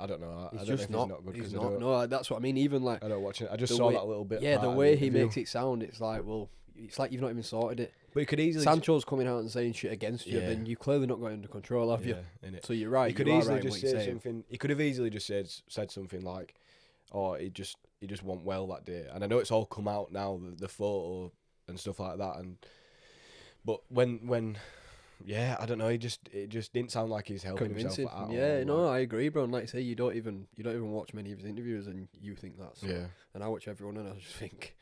don't know. I don't know if he's not good. He's not. No, that's what I mean. Even like, I don't watch it. I just saw that little bit. Yeah, the way he makes it sound, it's like, well, it's like you've not even sorted it. But you could easily. Sancho's coming out and saying shit against you, then you clearly not got it under control, have you? Innit? So you're right. He could easily just say something. He could have easily just said something like, "Oh, he just wasn't well that day." And I know it's all come out now, the photo and stuff like that. But when I don't know. It just didn't sound like he's helping himself at all. Yeah, no, I agree, bro. And like I say, you don't even watch many of his interviews, and you think that's And I watch everyone, and I just think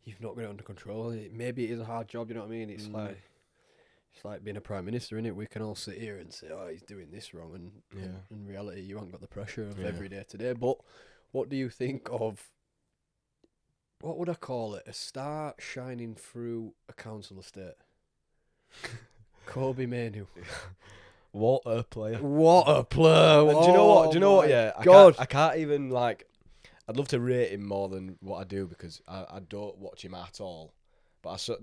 you've not got it under control. Maybe it is a hard job. You know what I mean? It's like It's like being a prime minister, innit? We can all sit here and say, "Oh, he's doing this wrong," and Yeah. in reality, you haven't got the pressure of Yeah. every day today. But what do you think of? What would I call it? A star shining through a council estate. Kobe Manu. What a player. What a player! And do you know what? Oh my Yeah, God. I can't even like. I'd love to rate him more than what I do because I don't watch him at all. But I saw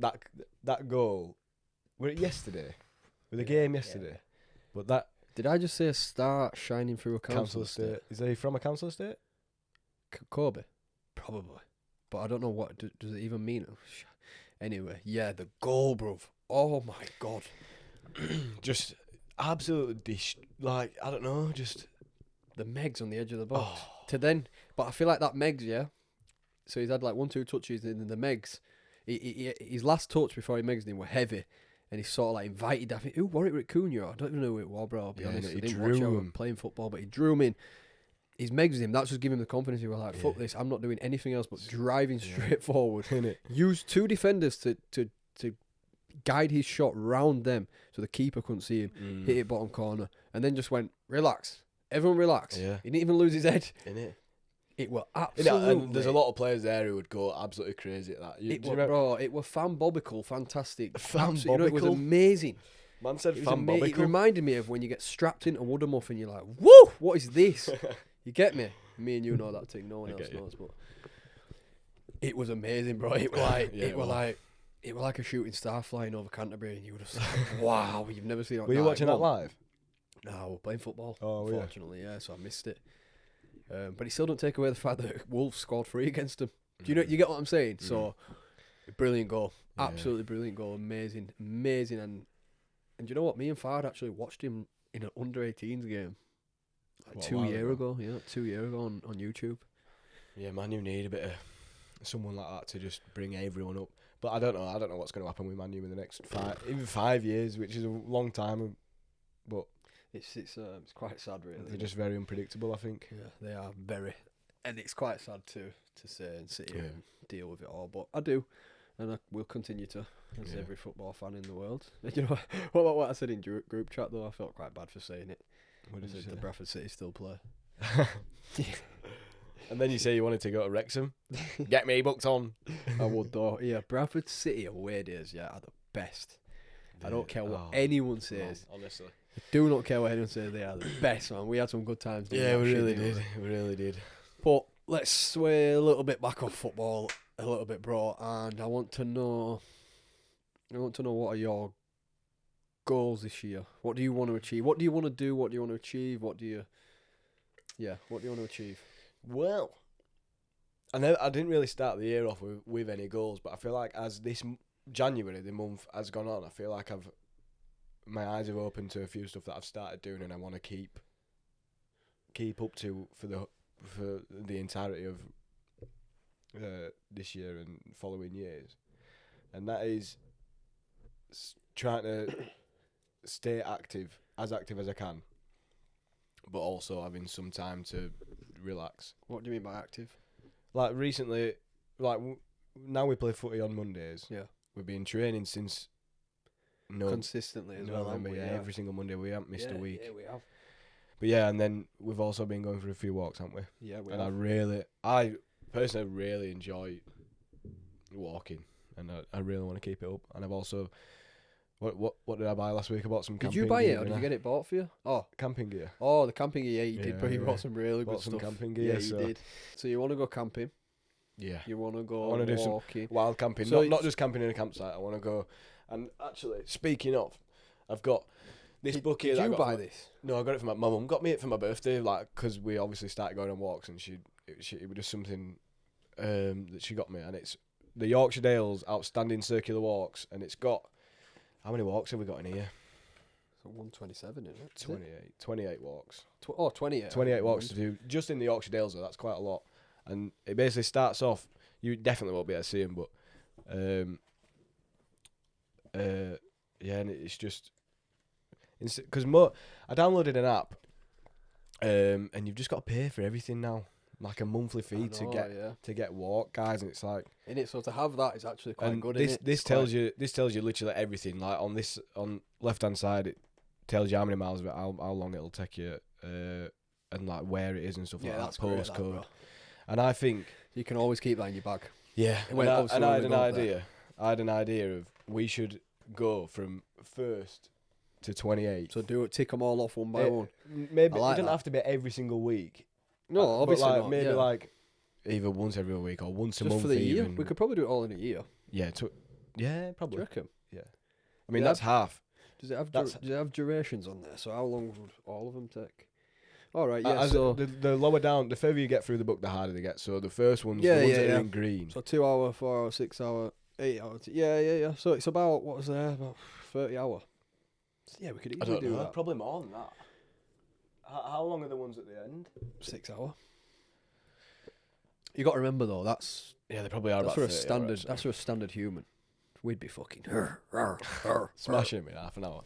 that goal. Were it yesterday? With the game yesterday? Yeah. But that Did I just say a star shining through a council estate? Is he from a council estate? Kobe? Probably. But I don't know what. Does it even mean? Anyway, yeah, the goal, bruv. Oh my God. Just absolutely like, I don't know, just. The Megs on the edge of the box. To then. But I feel like that Megs, yeah. So he's had like 1-2 touches in the Megs. His last touch before he Megs in were heavy. And he sort of like invited, I think, who Warwick Raccoon? I don't even know who it was, bro. I'll be honest. He I didn't drew watch how him. playing football, but he drew him in. He's Megs him. That's just giving him the confidence. He was like, fuck Yeah. this. I'm not doing anything else but driving straight forward. Innit? Used 2 defenders to guide his shot round them so the keeper couldn't see him. Hit it bottom corner. And then just went, relax. Everyone relax. Yeah. He didn't even lose his head. Innit? It were Innit? absolutely... And there's a lot of players there who would go absolutely crazy at that. It Do you were, remember- bro, it were fan-bobical, fantastic. Fan-bobical? You know, it was amazing. Man said It, fan it bobical. reminded me of when you get strapped into Woodamuff and you're like, woo, what is this? You get me? Me and you know that thing. No one I else get you. knows, but it was amazing, bro. It was like Yeah, it was. it was like a shooting star flying over Canterbury, and you would have said, "Wow, you've never seen." Were you watching that live? No, we're playing football. Oh, were you? unfortunately, yeah. So I missed it. But it still don't take away the fact that Wolves scored 3 against them. Do you know? You get what I'm saying? So, brilliant goal, Yeah. absolutely brilliant goal, amazing, and do you know what? Me and Fard actually watched him in an under-18s game. Like What, a 2 while years ago? ago, yeah, 2 years ago on YouTube. Yeah, man, you need a bit of someone like that to just bring everyone up. But I don't know what's going to happen with Man U in the next 5 years, which is a long time. But It's quite sad, really. they're just very unpredictable, I think. Yeah, they are very, and it's quite sad to say and sit here Yeah. and deal with it all. But I do, and I will continue to, as Yeah. every football fan in the world. You know, what about what I said in group chat though? I felt quite bad for saying it. What I did you said say? the Bradford City still play. And then you say you wanted to go to Wrexham. Get me booked on. I would though. Yeah, Bradford City away days, yeah, are the best. I don't care what Oh, anyone says. honestly. I do not care what anyone says. They are the best, man. We had some good times. doing Yeah, that we shit, really didn't did. We really did. But let's sway a little bit back off football a little bit, bro. And I want to know what are your goals this year? What do you want to achieve? What do you want to do? What do you want to achieve? What do you want to achieve? Well, I didn't really start the year off with any goals, but I feel like as this January, the month has gone on, I feel like my eyes have opened to a few stuff that I've started doing, and I want to keep up to for the entirety of this year and following years, and that is trying to stay active as I can, but also having some time to relax. What do you mean by active? Like recently, now we play footy on Mondays. Yeah. We've been training since Consistently as well, haven't November, we? yeah, every single Monday. We haven't missed a week. Yeah, we have. But yeah, and then we've also been going for a few walks, haven't we? Yeah, we And have. I personally really enjoy walking, and I really want to keep it up. And I've also, what did I buy last week? I bought some Did camping you buy gear, it or did didn't you I? get it bought for you? Camping gear. Oh, the camping gear. Yeah, you did. Yeah, But you yeah. bought some really Bought good some stuff. camping gear, Yeah, you so- did. So you want to go camping? Yeah. You want to I go wanna do some walking? Wild camping, So not just camping in a campsite. I want to go. And actually, speaking of, I've got this book here. Did that I you got buy for- this? No, I got it for my mum. Got me it for my birthday, like because we obviously started going on walks, and it was just something that she got me, and it's the Yorkshire Dales Outstanding Circular Walks, and it's got how many walks have we got in here? So 127, isn't it? 28 walks. 28. 28 walks to do just in the Yorkshire Dales, though. That's quite a lot, and it basically starts off. You definitely won't be able to see them, but yeah, and it's just because I downloaded an app, and you've just got to pay for everything now. like a monthly fee to get walk, guys, and it's like. In it, so to have that is actually quite good. This tells you literally everything. Like on left hand side, it tells you how many miles of it, how long it'll take you, and like where it is and stuff like that. Postcode, and I think you can always keep that in your bag. Yeah, and I had an idea of we should go from 1st to 28th. So tick them all off one by one. Maybe it doesn't have to be every single week. No, obviously like, not. Maybe like either once every week or once a month. For the year, even. We could probably do it all in a year. Yeah, probably. Do you reckon? Yeah, I mean that's half. Does it have durations on there? So how long would all of them take? All right, the lower down, the further you get through the book, the harder they get. So the first ones, the ones that are in green. So 2 hour, 4 hour, 6 hour, 8 hour. Yeah. So it's about what was there? About 30 hour. So yeah, we could easily do that. Probably more than that. How long are the ones at the end? 6 hour. You got to remember though, they probably are. That's for a standard. That's for a standard human. We'd be fucking smashing him in half an hour.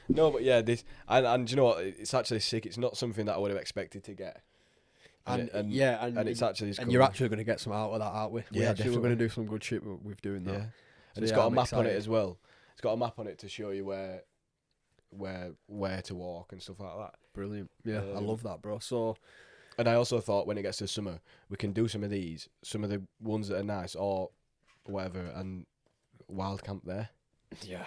No, but yeah, this and you know what? It's actually sick. It's not something that I would have expected to get. And it's actually. And you're actually going to get some out of that, aren't we? Yeah, we're going to do some good shit with doing that. Yeah. And it's got a map on it as well. It's got a map on it to show you where to walk and stuff like that. Brilliant. Yeah, I love that, bro. So. And I also thought when it gets to summer, we can do some of these, some of the ones that are nice or whatever, and wild camp there. Yeah.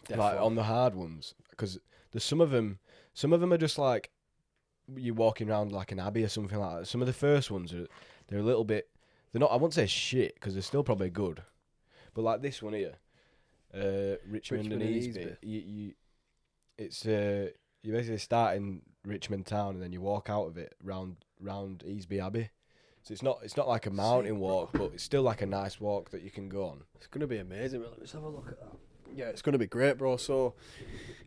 Definitely. Like on the hard ones, because there's some of them are just like you walking around like an abbey or something like that. Some of the first ones they're a little bit, they're not, I won't say shit because they're still probably good, but like this one here, Richmond and Easby. You basically start in Richmond town and then you walk out of it round Easby Abbey. So it's not like a mountain walk, but it's still like a nice walk that you can go on. It's gonna be amazing. Let's have a look at that. Yeah, it's gonna be great, bro. So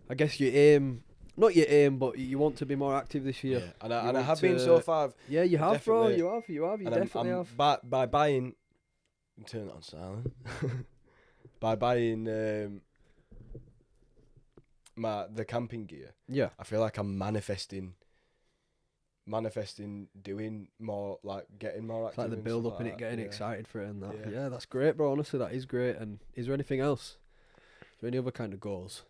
I guess but you want to be more active this year. Yeah, and I have been so far. Yeah, you have, bro. You definitely have. By buying, turn it on silent. By buying the camping gear. Yeah, I feel like I'm manifesting doing more, like getting more active. It's like the build up in it, getting excited for it and that. Yeah, that's great, bro. Honestly, that is great. And is there anything else? Is there any other kind of goals?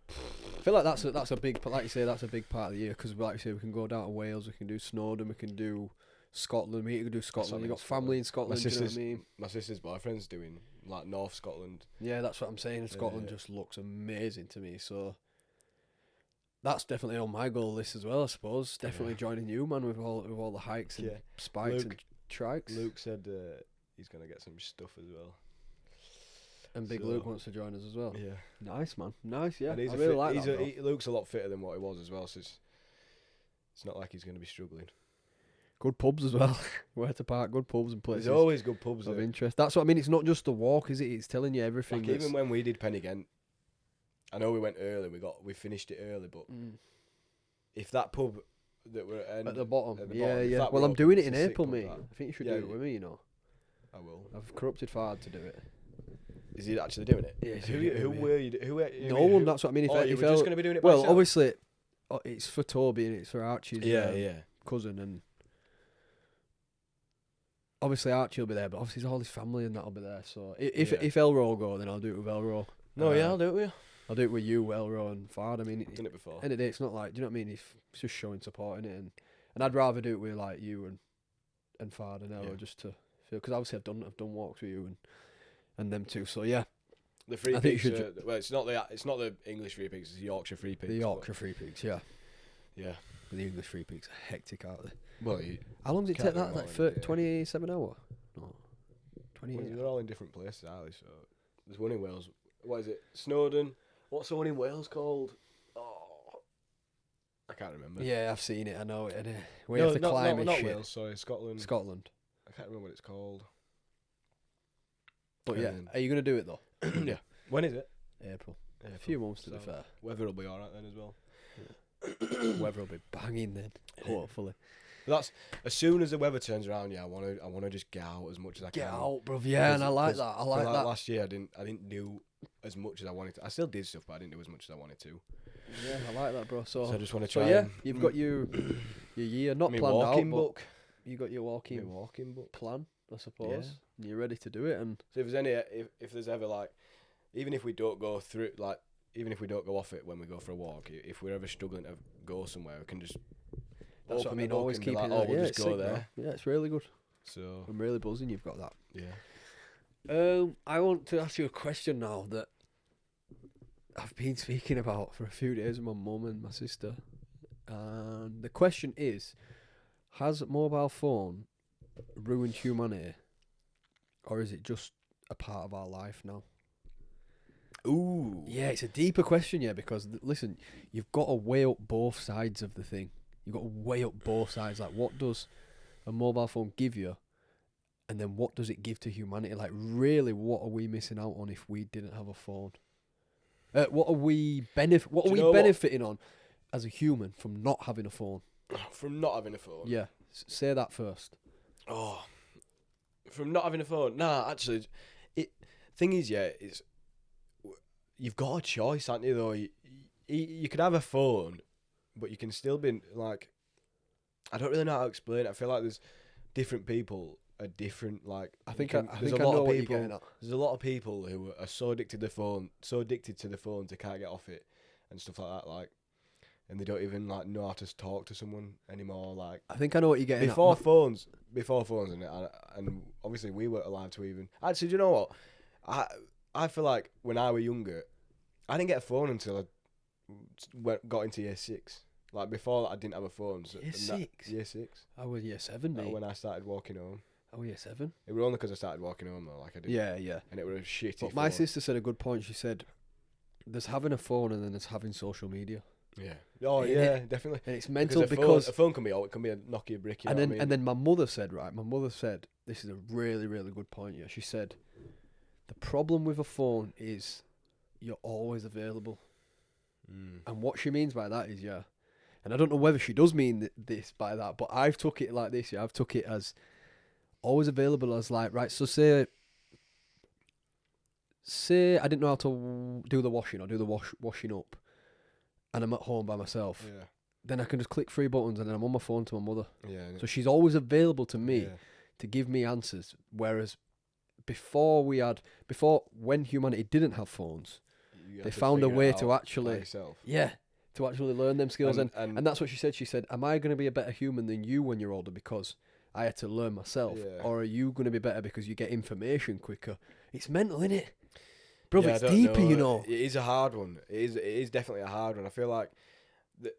I feel like that's a big, like you say, that's a big part of the year because, like you say, we can go down to Wales, we can do Snowdon, we can do Scotland. We can do Scotland. You got family in Scotland. Do you know what I mean? My sister's boyfriend's doing like North Scotland. Yeah, that's what I'm saying. Scotland just looks amazing to me. So that's definitely on my goal list as well, I suppose. Definitely joining you, man, with all the hikes and spikes and trikes. Luke said he's gonna get some stuff as well. And Big Luke wants to join us as well. Yeah. Nice, man. Nice, yeah. And I really like that. Luke's a lot fitter than what he was as well, so it's not like he's going to be struggling. Good pubs as well. Where to park, good pubs and places. There's always good pubs of interest. That's what I mean. It's not just a walk, is it? It's telling you everything. Like even when we did Pennygent, I know we went early. We finished it early, but if that pub that we're at the bottom, yeah. Well, I'm doing it in April, mate. I think you should do it with me. You know. I will. I've corrupted Fard to do it. Is he actually doing it? Yeah. Who were you? No one. That's what I mean. If you were just going to be doing it by well, yourself? obviously, it's for Toby and it's for Archie's cousin, and obviously Archie will be there, but obviously all his family and that'll be there. So if Elro go, then I'll do it with Elro. No, I'll do it with you. I'll do it with you, Elro and Fard. I mean, I've done it before. End of the day, it's not like, do you know what I mean? It's just showing support in it, and I'd rather do it with like you and Fard and Elro just to feel, because obviously I've done walks with you and them too. So yeah. The Free Peaks. Well, it's not the English Free Peaks. It's the Yorkshire Free Peaks. The Yorkshire Free Peaks, yeah. Yeah. But the English Free Peaks are hectic, aren't they? Well, how long does it take that? Like 27 hour? No, 28. Well, they're all in different places, aren't they? So there's one in Wales. What is it? Snowdon. What's the one in Wales called? Oh, I can't remember. Yeah, I've seen it. I know it. We have to climb and not shit. Wales. Sorry, Scotland. I can't remember what it's called. But yeah, are you gonna do it though? Yeah. When is it? April. A few months to be fair. Weather will be alright then as well. Yeah. Weather will be banging then, hopefully. That's as soon as the weather turns around. Yeah, I want to just get out as much as I can. Get out, bruv. Yeah, and I like that. I like that. Last year, I didn't do as much as I wanted to. I still did stuff, but I didn't do as much as I wanted to. Yeah, I like that, bro. So I just want to try. So yeah, you've got your year, not My planned walking out, but book. you got your My walking walking book. plan, I suppose. And you're ready to do it. And So if there's any, if there's ever like, even if we don't go through, like, even if we don't go off it when we go for a walk, if we're ever struggling to go somewhere, we can just. that's what I open the mean. book Always and be keeping like, oh, we'll yeah, just it's go sick, bro. there. Yeah, it's really good. So I'm really buzzing you've got that. yeah. I want to ask you a question now that I've been speaking about for a few days with my mum and my sister. And the question is, has mobile phone ruined humanity? Or is it just a part of our life now? Ooh. Yeah, it's a deeper question, yeah, because, listen, you've got to weigh up both sides of the thing. You've got to weigh up both sides. Like, what does a mobile phone give you? And then what does it give to humanity? Like, really, what are we missing out on if we didn't have a phone? What are we benefiting on as a human from not having a phone? From not having a phone. Yeah, say that first. Oh, from not having a phone. Nah, actually, thing is, yeah, it's you've got a choice, haven't you? Though you could have a phone, but you can still be like, I don't really know how to explain it. I feel like there's different people are different. Like, I think there's I know what you're getting at. There's a lot of people who are so addicted to the phone, they can't get off it and stuff like that. Like, and they don't even like know how to talk to someone anymore. Like, I think I know what you're getting before at. phones, and obviously we weren't allowed to even. Actually, do you know what? I feel like when I was younger, I didn't get a phone until I got into year 6. Like, before that, I didn't have a phone. So Year 6? Year 6. I was year 7, mate. When I started walking home. I was year 7. It was only because I started walking home, though. Like, I did. Yeah, yeah. And it was a shitty But phone. my sister said a good point. She said, there's having a phone and then there's having social media. Yeah. Oh, Innit? yeah, definitely. And it's mental because a phone can be a Nokia brick, you know what I mean? And then my mother said, this is a really, really good point, yeah. She said, the problem with a phone is you're always available. And what she means by that is, yeah, and I don't know whether she does mean this by that, but I've took it like this, yeah. I've took it as always available as like, right, so say I didn't know how to do the washing or do the washing up, and I'm at home by myself. Yeah. Then I can just click 3 buttons and then I'm on my phone to my mother. Yeah. So she's always available to me to give me answers. Whereas when humanity didn't have phones, they found a way to actually, to actually learn them skills. And that's what she said. She said, am I going to be a better human than you when you're older because I had to learn myself? Yeah. Or are you going to be better because you get information quicker? It's mental, innit? Bro, Yeah, it's deeper, you know. It is a hard one. It is definitely a hard one. I feel like, do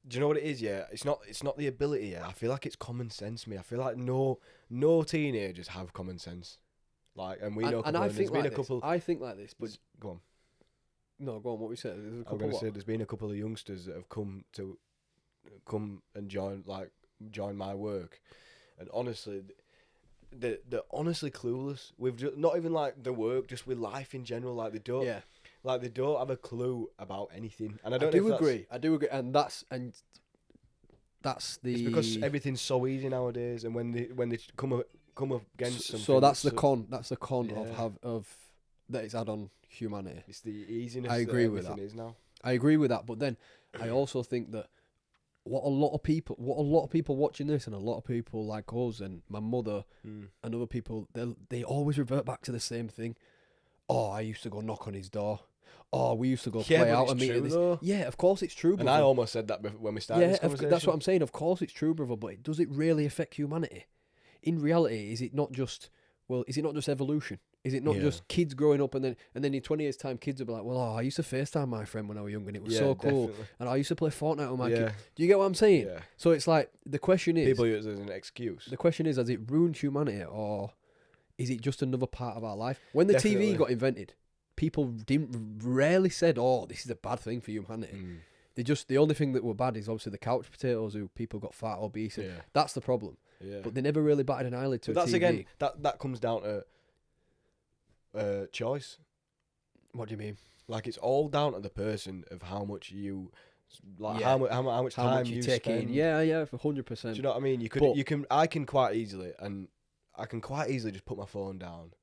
you know what it is? Yeah, it's not the ability. Yeah, I feel like it's common sense. Me, I feel like no teenagers have common sense. Like, and we know. And I think like this. I think like this, but go on. No, go on. What we said. I'm going to say there's been a couple of youngsters that have come and join my work, and honestly, they're honestly clueless. With not even like the work, just with life in general. Like, they don't. Yeah. Like, they don't have a clue about anything, and I do agree, and that's the. It's because everything's so easy nowadays, and when they come up against something. So that's the con. That's the con of that it's had on humanity. It's the easiness. I agree with that. Is now. I agree with that, but then I also think that what a lot of people watching this, and a lot of people like us and my mother and other people, they always revert back to the same thing. Oh, I used to go knock on his door. Oh, we used to go play out and meet at this. Yeah, of course it's true, brother. And I almost said that when we started this conversation. That's what I'm saying. Of course it's true, brother, but does it really affect humanity? In reality, is it not just evolution? Is it not just kids growing up and then in 20 years' time, kids will be like, well, I used to FaceTime my friend when I was young and it was so cool. Definitely. And I used to play Fortnite with my kid. Do you get what I'm saying? Yeah. So it's like, the question is... People use it as an excuse. The question is, has it ruined humanity or is it just another part of our life? When the TV got invented, people rarely said, oh, this is a bad thing for humanity. The only thing that were bad is obviously the couch potatoes who people got fat, obese. That's the problem. Yeah. But they never really batted an eyelid to a TV. That's again, that comes down to choice. What do you mean? Like, it's all down to the person of how much you, like, how much time you take spend. Yeah, for 100%. Do you know what I mean? I can quite easily just put my phone down.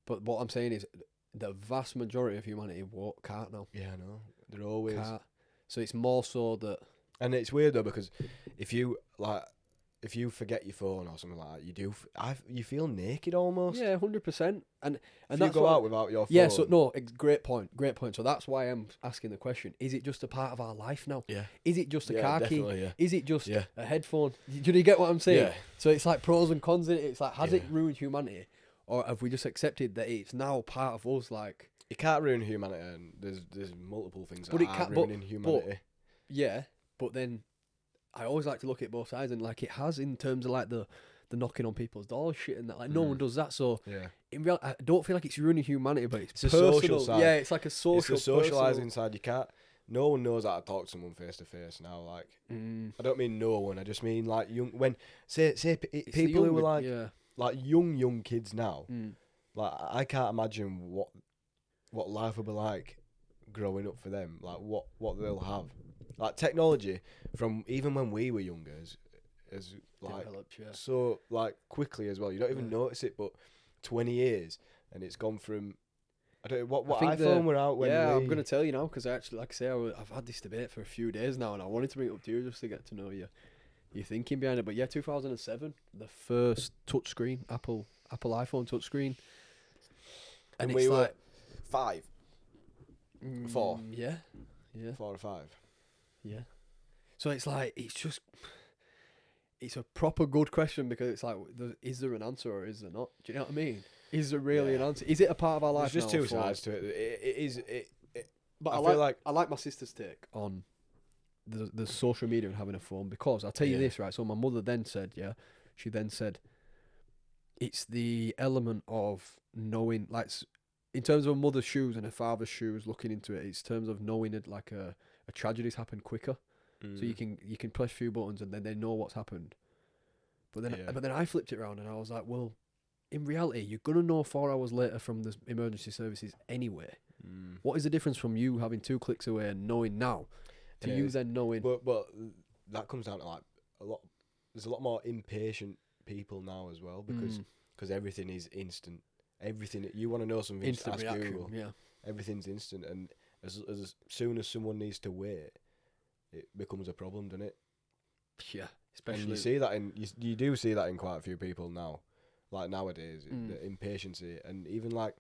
But what I'm saying is, the vast majority of humanity can't now. Yeah, I know. They're always. Can't. So it's more so that. And it's weird though, because if you forget your phone or something like that, you feel naked almost. Yeah, 100%. And if that's you go out without your phone. Yeah, so no, great point. So that's why I'm asking the question: is it just a part of our life now? Yeah. Is it just a car key? Yeah. Is it just a headphone? Do you get what I'm saying? Yeah. So it's like pros and cons in it. It's like, has it ruined humanity, or have we just accepted that it's now part of us? Like, you can't ruin humanity, and there's multiple things that are ruining humanity. Yeah, but then I always like to look at both sides, and like it has in terms of like the knocking on people's doors shit and that. Like no one does that. So in real, I don't feel like it's ruining humanity, but it's a social side. Yeah, it's like a social. It's a socialising side. You can't. No one knows how to talk to someone face to face now. Like I don't mean no one. I just mean like young. When say people who were like young kids now. Like I can't imagine what life will be like growing up for them. Like what they'll have. Like technology from even when we were younger as like so like quickly as well. You don't even notice it, but 20 years and it's gone from I don't know what iPhone were out when. Yeah, I'm gonna tell you now because I actually, like I say, I've had this debate for a few days now, and I wanted to bring it up to you just to get to know your thinking behind it. But yeah, 2007, the first touchscreen Apple iPhone touchscreen, and we it's were like 5, 4, 4 or 5. Yeah. So it's like it's a proper good question because it's like, is there an answer or is there not? Do you know what I mean? Is there really an answer? Is it a part of our life? There's just two sides to it. It is. But I like my sister's take on the social media and having a phone because I'll tell you this, right? So my mother then said, she then said, it's the element of knowing, like, in terms of a mother's shoes and a father's shoes, looking into it, it's terms of knowing it like a tragedy's happened quicker. So you can press a few buttons and then they know what's happened. But then I flipped it around and I was like, well, in reality, you're gonna know 4 hours later from the emergency services anyway. What is the difference from you having 2 clicks away and knowing now to you then knowing? But that comes down to like there's a lot more impatient people now as well because everything is instant. Everything you want to know something, instant ask reaction. Google. Yeah, everything's instant, and as soon as someone needs to wait, it becomes a problem, doesn't it? Yeah, especially and you see that you do see that in quite a few people now, like nowadays, the impatience, and even like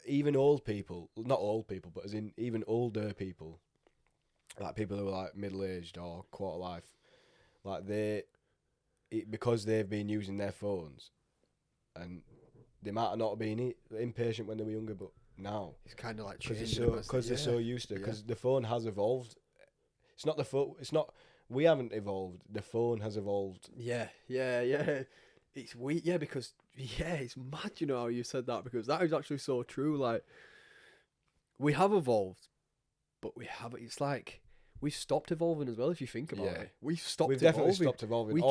even old people, not old people, but as in even older people, like people who are like middle aged or quarter life, like because they've been using their phones, and they might have not been impatient when they were younger, but now it's kind of like because they're so used to it, because the phone has evolved. It's not the phone. It's not. We haven't evolved. The phone has evolved. Yeah. It's weird. Yeah, because it's mad. You know how you said that, because that is actually so true. Like, we have evolved, but we haven't. It's like we've stopped evolving as well. If you think about it, we've definitely stopped evolving.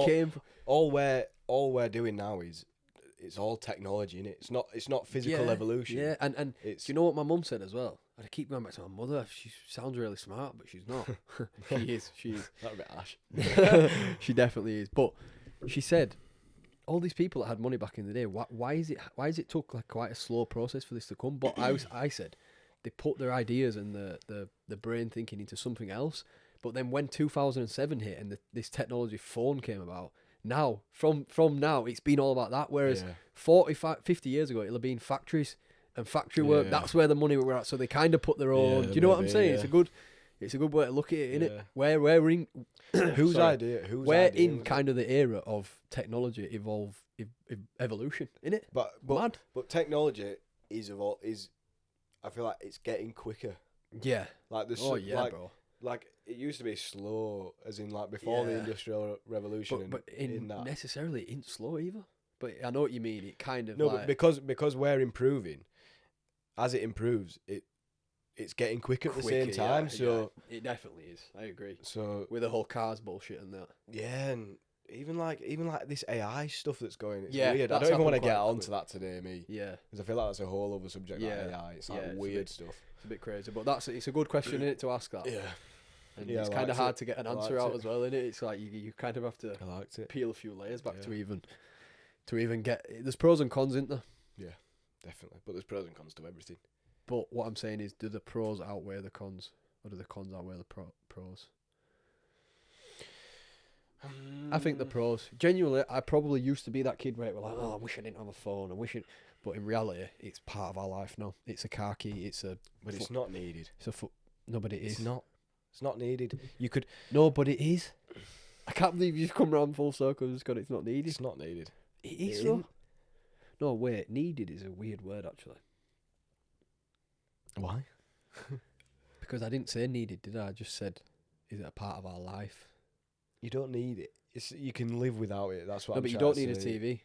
All we're doing now is. It's all technology, innit? It's not physical evolution. Yeah, and do you know what my mum said as well? I keep going back to my mother. She sounds really smart, but she's not. She is. That's a bit harsh. She definitely is. But she said, all these people that had money back in the day, why is it took like quite a slow process for this to come? But I said, they put their ideas and the brain thinking into something else. But then when 2007 hit and this technology phone came about, now, from now, it's been all about that. Whereas 50 years ago, it'll have been factories and factory work. That's where the money were at. So they kind of put their own. Do you know what I'm saying? Yeah. It's a good way to look at it, innit? We're in whose idea? We're in kind of the era of technology evolution, innit? But technology is I feel like it's getting quicker. Yeah. Like this. Bro. Like it used to be slow, as in like before the Industrial Revolution. But in that necessarily it ain't slow either. But I know what you mean. It kind of but because we're improving, as it improves, it's getting quicker at the same time. So it definitely is. I agree. So with the whole cars bullshit and that. Yeah, and even like this AI stuff that's going. It's weird. I don't even want to get onto that today, me. Yeah. Because I feel like that's a whole other subject. Like AI. It's like weird stuff. It's a bit crazy, but it's a good question, isn't it, to ask that. Yeah. And it's kind of hard to get an answer out as well, isn't it? It's like you kind of have to peel a few layers back to even get. There's pros and cons, isn't there? Yeah, definitely. But there's pros and cons to everything. But what I'm saying is, do the pros outweigh the cons, or do the cons outweigh the pros? I think the pros. Genuinely, I probably used to be that kid where it was like, oh, I wish I didn't have a phone. I wish it. But in reality, it's part of our life now. It's a car key. It's a. But it's not needed. It's a foot. No, but it is. It's not. It's not needed. You could. No, but it is. I can't believe you've come round full circle and just got it's not needed. It's not needed. It is though. No, wait. Needed is a weird word actually. Why? Because I didn't say needed, did I? I just said, is it a part of our life? You don't need it. You can live without it. That's what. No, I'm but you trying don't to need a say. TV.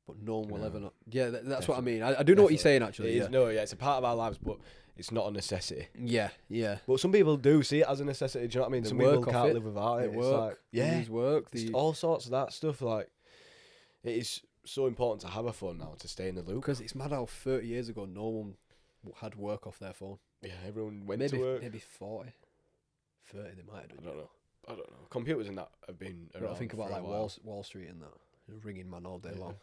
But no one will No. ever know. Yeah, that's what I Definitely. mean. I do know what you're Definitely. saying actually. It Yeah. is, no, yeah, it's a part of our lives, but it's not a necessity. Yeah, yeah. But some people do see it as a necessity. Do you know what I mean? They Some work people off can't it. live without They it. It's work. like, yeah, These work. it's all sorts of that stuff. Like, it is so important to have a phone now to stay in the loop. Because it's mad how 30 years ago no one had work off their phone. Yeah, everyone went Maybe to work. maybe 40, 30 they might have done. I don't know. Computers and that have been I around. don't think for about a like while. Wall Street and that. They're ringing man all day Yeah. long.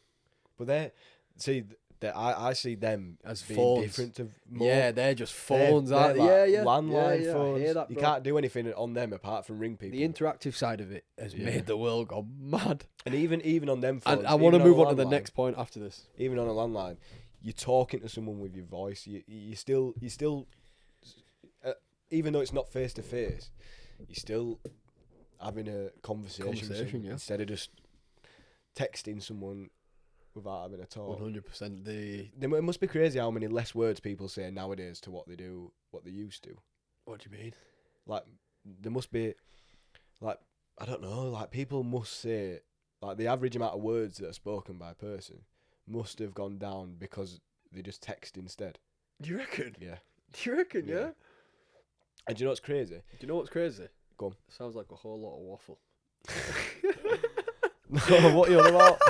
But I see them As being phones. different to more. Yeah, they're just phones, aren't they? like Yeah, yeah. landline yeah, phones. I hear that, You bro. can't do anything on them apart from ring people. The interactive side of it has Yeah. made the world go mad. and even on them phones. And I want to even move a on to the landline- next point after this. Even on a landline, you're talking to someone with your voice. You still, even though it's not face to face, you're still having a conversation with someone Yeah. instead of just texting someone without having a talk. 100%. It must be crazy how many less words people say nowadays to what they used to. What do you mean? Like, there must be, like, I don't know, like, people must say, like, the average amount of words that are spoken by a person must have gone down because they just text instead. Do you reckon? Yeah. Do you reckon, Yeah. yeah? And do you know what's crazy? Do you know what's crazy? Go on. Sounds like a whole lot of waffle. What are you on about?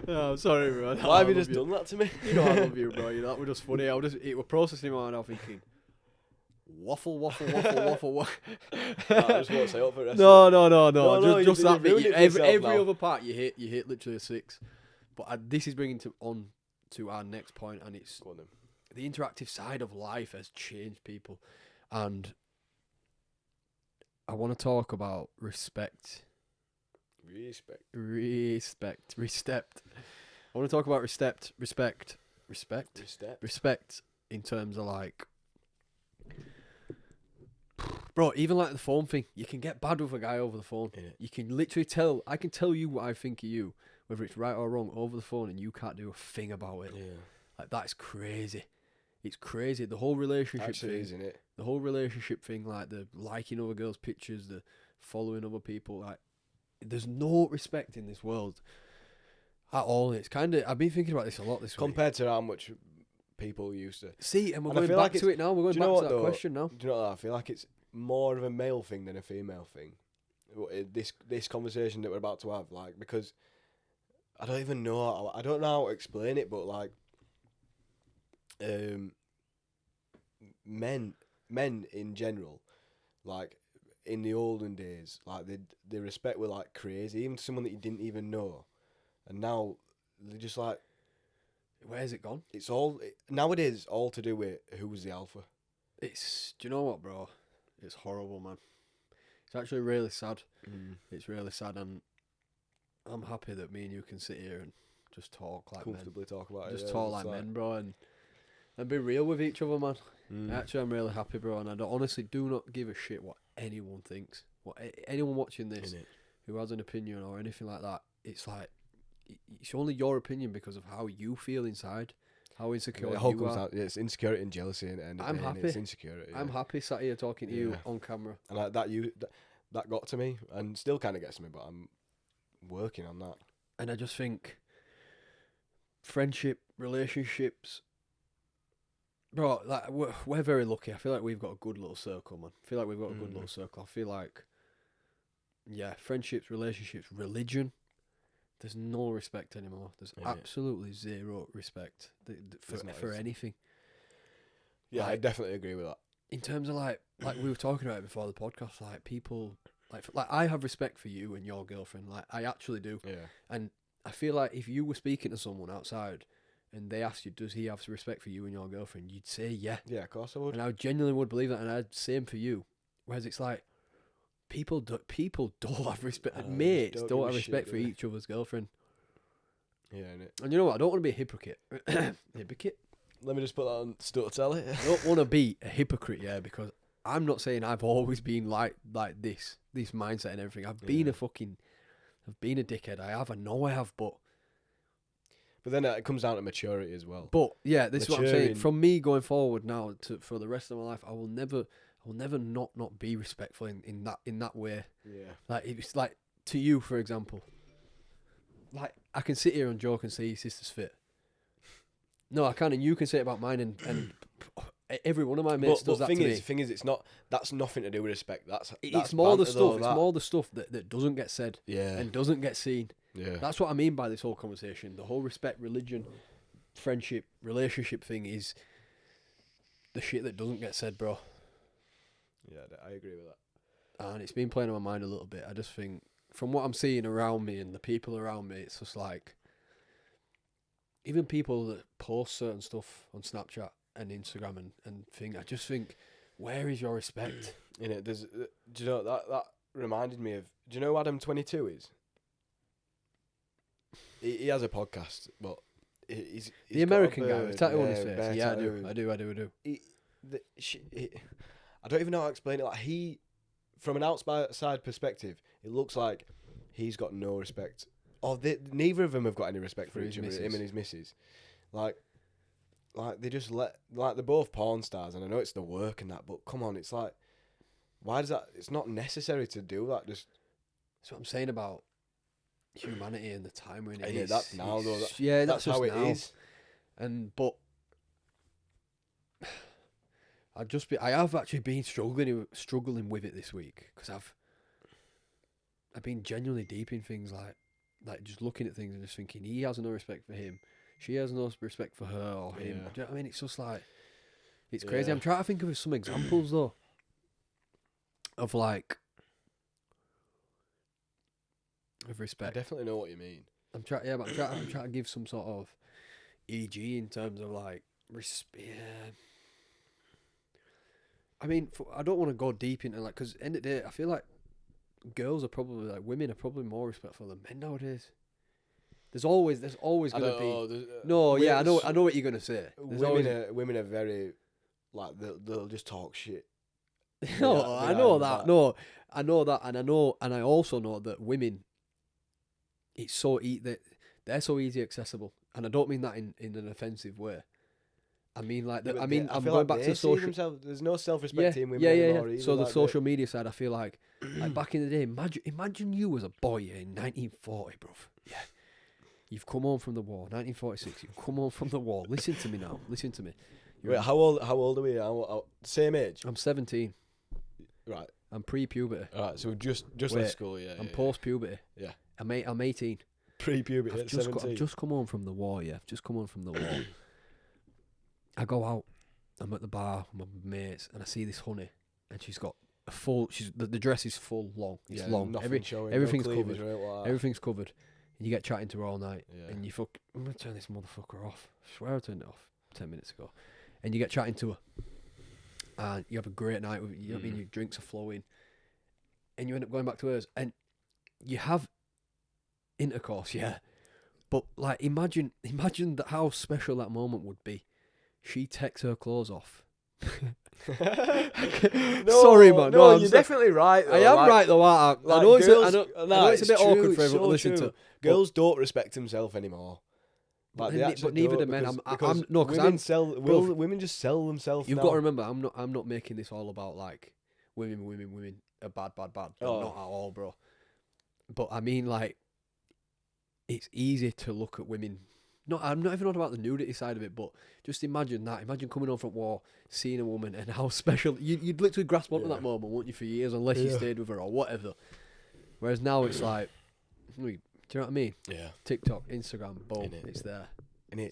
No, I'm sorry, bro. No, Why I have you love just done that to me? You know I love you, bro. You know, that was just funny. It was processing my mind. I was thinking, waffle. I just won't say up for the rest No. No, Just you that bit. ruined it for Every yourself now. other part you hit literally a 6. But this is bringing on to our next point, and it's Go on then. the interactive side of life has changed people, and I want to talk about respect. Respect. I want to talk about respect in terms of like, bro, even like the phone thing, you can get bad with a guy over the phone. Yeah. You can literally I can tell you what I think of you, whether it's right or wrong, over the phone, and you can't do a thing about it. Yeah. Like, that's crazy. It's crazy. The whole relationship Actually, thing. isn't it? The whole relationship thing, like the liking other girls' pictures, the following other people, like, there's no respect in this world at all. It's kind of, I've been thinking about this a lot this week. Compared to how much people used to. See, and we're And I going feel back like to it now. We're going do you back know to what, that though? question now. Do you know what? I feel like it's more of a male thing than a female thing. This conversation that we're about to have, like, because I don't even know. I don't know how to explain it, but like, men in general, like in the olden days, like the respect were like crazy, even to someone that you didn't even know, and now they're just like, Where's it gone? it's all nowadays all to do with who's the alpha. Do you know what, bro? It's horrible, man. It's actually really sad. It's really sad, and I'm happy that me and you can sit here and just talk like men. Comfortably talk about it. Just yeah, talk it's like men, bro, and be real with each other, man. Actually, I'm really happy, bro, and I honestly do not give a shit what anyone thinks. What anyone watching this Innit? who has an opinion or anything like that, it's like, it's only your opinion because of how you feel inside, how insecure It all you comes are. down. Yeah, it's insecurity and jealousy, and I'm happy. It's insecurity. I'm yeah. happy sat here talking to you Yeah. on camera. And like that got to me, and still kind of gets to me, but I'm working on that. And I just think friendship, relationships, bro, like we're very lucky. I feel like we've got a good little circle, man. I feel like we've got a good little circle. I feel like, yeah, friendships, relationships, religion, there's no respect anymore. There's Yeah. absolutely zero respect There's not, for is there? anything. Yeah, I Like- definitely agree with that. In terms of like we were talking about it before the podcast, like people, like I have respect for you and your girlfriend. Like, I actually do. Yeah, And I feel like if you were speaking to someone outside and they asked you, does he have respect for you and your girlfriend? You'd say yeah. yeah, of course I would. And I genuinely would believe that. And I'd same for you. Whereas it's like, people don't have respect. They Mates just don't give have a respect shit, for do they? each other's girlfriend. Yeah, innit? And you know what? I don't want to be a hypocrite. Hypocrite. Let me just put that on Stutter I don't want to be a hypocrite, yeah, because I'm not saying I've always been like this mindset and everything. I've been a dickhead. I know I have, but then it comes down to maturity as well. But yeah, this is what I'm saying. Maturing. From me going forward now for the rest of my life, I will never not be respectful in that way. Yeah. Like it's like to you, for example. Like I can sit here and joke and say your sister's fit. No, I can, and you can say it about mine, and every one of my mates does that to me. Thing is, it's not. That's nothing to do with respect. It's more the stuff. It's more the stuff that doesn't get said. Yeah. And doesn't get seen. Yeah. That's what I mean by this whole conversation. The whole respect, religion, friendship, relationship thing is the shit that doesn't get said, bro. Yeah, I agree with that. And it's been playing on my mind a little bit. I just think, from what I'm seeing around me and the people around me, it's just like, even people that post certain stuff on Snapchat and Instagram and thing, I just think, where is your respect? You know, do you know that reminded me of? Do you know who Adam 22 is? He has a podcast, but he's the American guy with bird, tattoo on his face. bear Yeah, tattoo. I do. I don't even know how to explain it. Like from an outside perspective, it looks like he's got no respect. Or neither of them have got any respect for each other. Him and his missus, like they just they're both porn stars, and I know it's the work and that, but come on, it's like, why does that? It's not necessary to do that. Just that's what I'm saying about humanity and the time we're in. Yeah, that's now though. That's how it now. is. But I have actually been struggling with it this week, because I've been genuinely deep in things, like just looking at things and just thinking, he has no respect for him, she has no respect for her or him. Yeah. Do you know what I mean? It's just like, it's crazy. Yeah. I'm trying to think of some examples though, of respect. I definitely know what you mean. I'm trying to give some sort of EG in terms of like respect. Yeah. I mean, I don't want to go deep into like, because end of the day, I feel like women are probably more respectful than men nowadays. There's always gonna be. I know what you're gonna say. Women are very like they'll just talk shit. No, I know that. No, I know that, and I also know that women, it's so they're so easy accessible, and I don't mean that in an offensive way. I mean I'm going back to social. There's no self-respect in women Yeah. anymore. Either, So the like social media side, I feel like back in the day, imagine you as a boy in 1940, bruv. Yeah, you've come home from the war, 1946. You've come home from the war. Listen to me now. Listen to me. Wait, how old are we? Same age. I'm 17. Right. I'm pre-puberty. All right. So just left school. Yeah. I'm post-puberty. Yeah. I'm 18. Pre-puberty. I've just come home from the war. Yeah, I've just come home from the war. I go out, I'm at the bar with my mates, and I see this honey, and she's got a full. The dress is full long. It's long. Everything's covered. Everything's covered. And you get chatting to her all night, and I'm gonna turn this motherfucker off. I swear I turned it off 10 minutes ago. And you get chatting to her, and you have a great night with. You know what I mean? Your drinks are flowing, and you end up going back to hers, and you have intercourse, yeah. But like, imagine that how special that moment would be. She takes her clothes off. Sorry, man. No, you're definitely right. Though. I am right though, aren't I? I know it's a bit awkward for everyone to listen to. Girls don't respect themselves anymore. But neither do men. Women just sell themselves. You've got to remember, I'm not making this all about like women are bad. They're not at all, bro. But I mean, like, it's easy to look at women. No, I'm not even on about the nudity side of it, but just imagine that. Imagine coming home from war, seeing a woman, and how special you'd literally grasp onto that moment, wouldn't you, for years, unless you stayed with her or whatever. Whereas now it's like, do you know what I mean? Yeah. TikTok, Instagram, boom, it's there.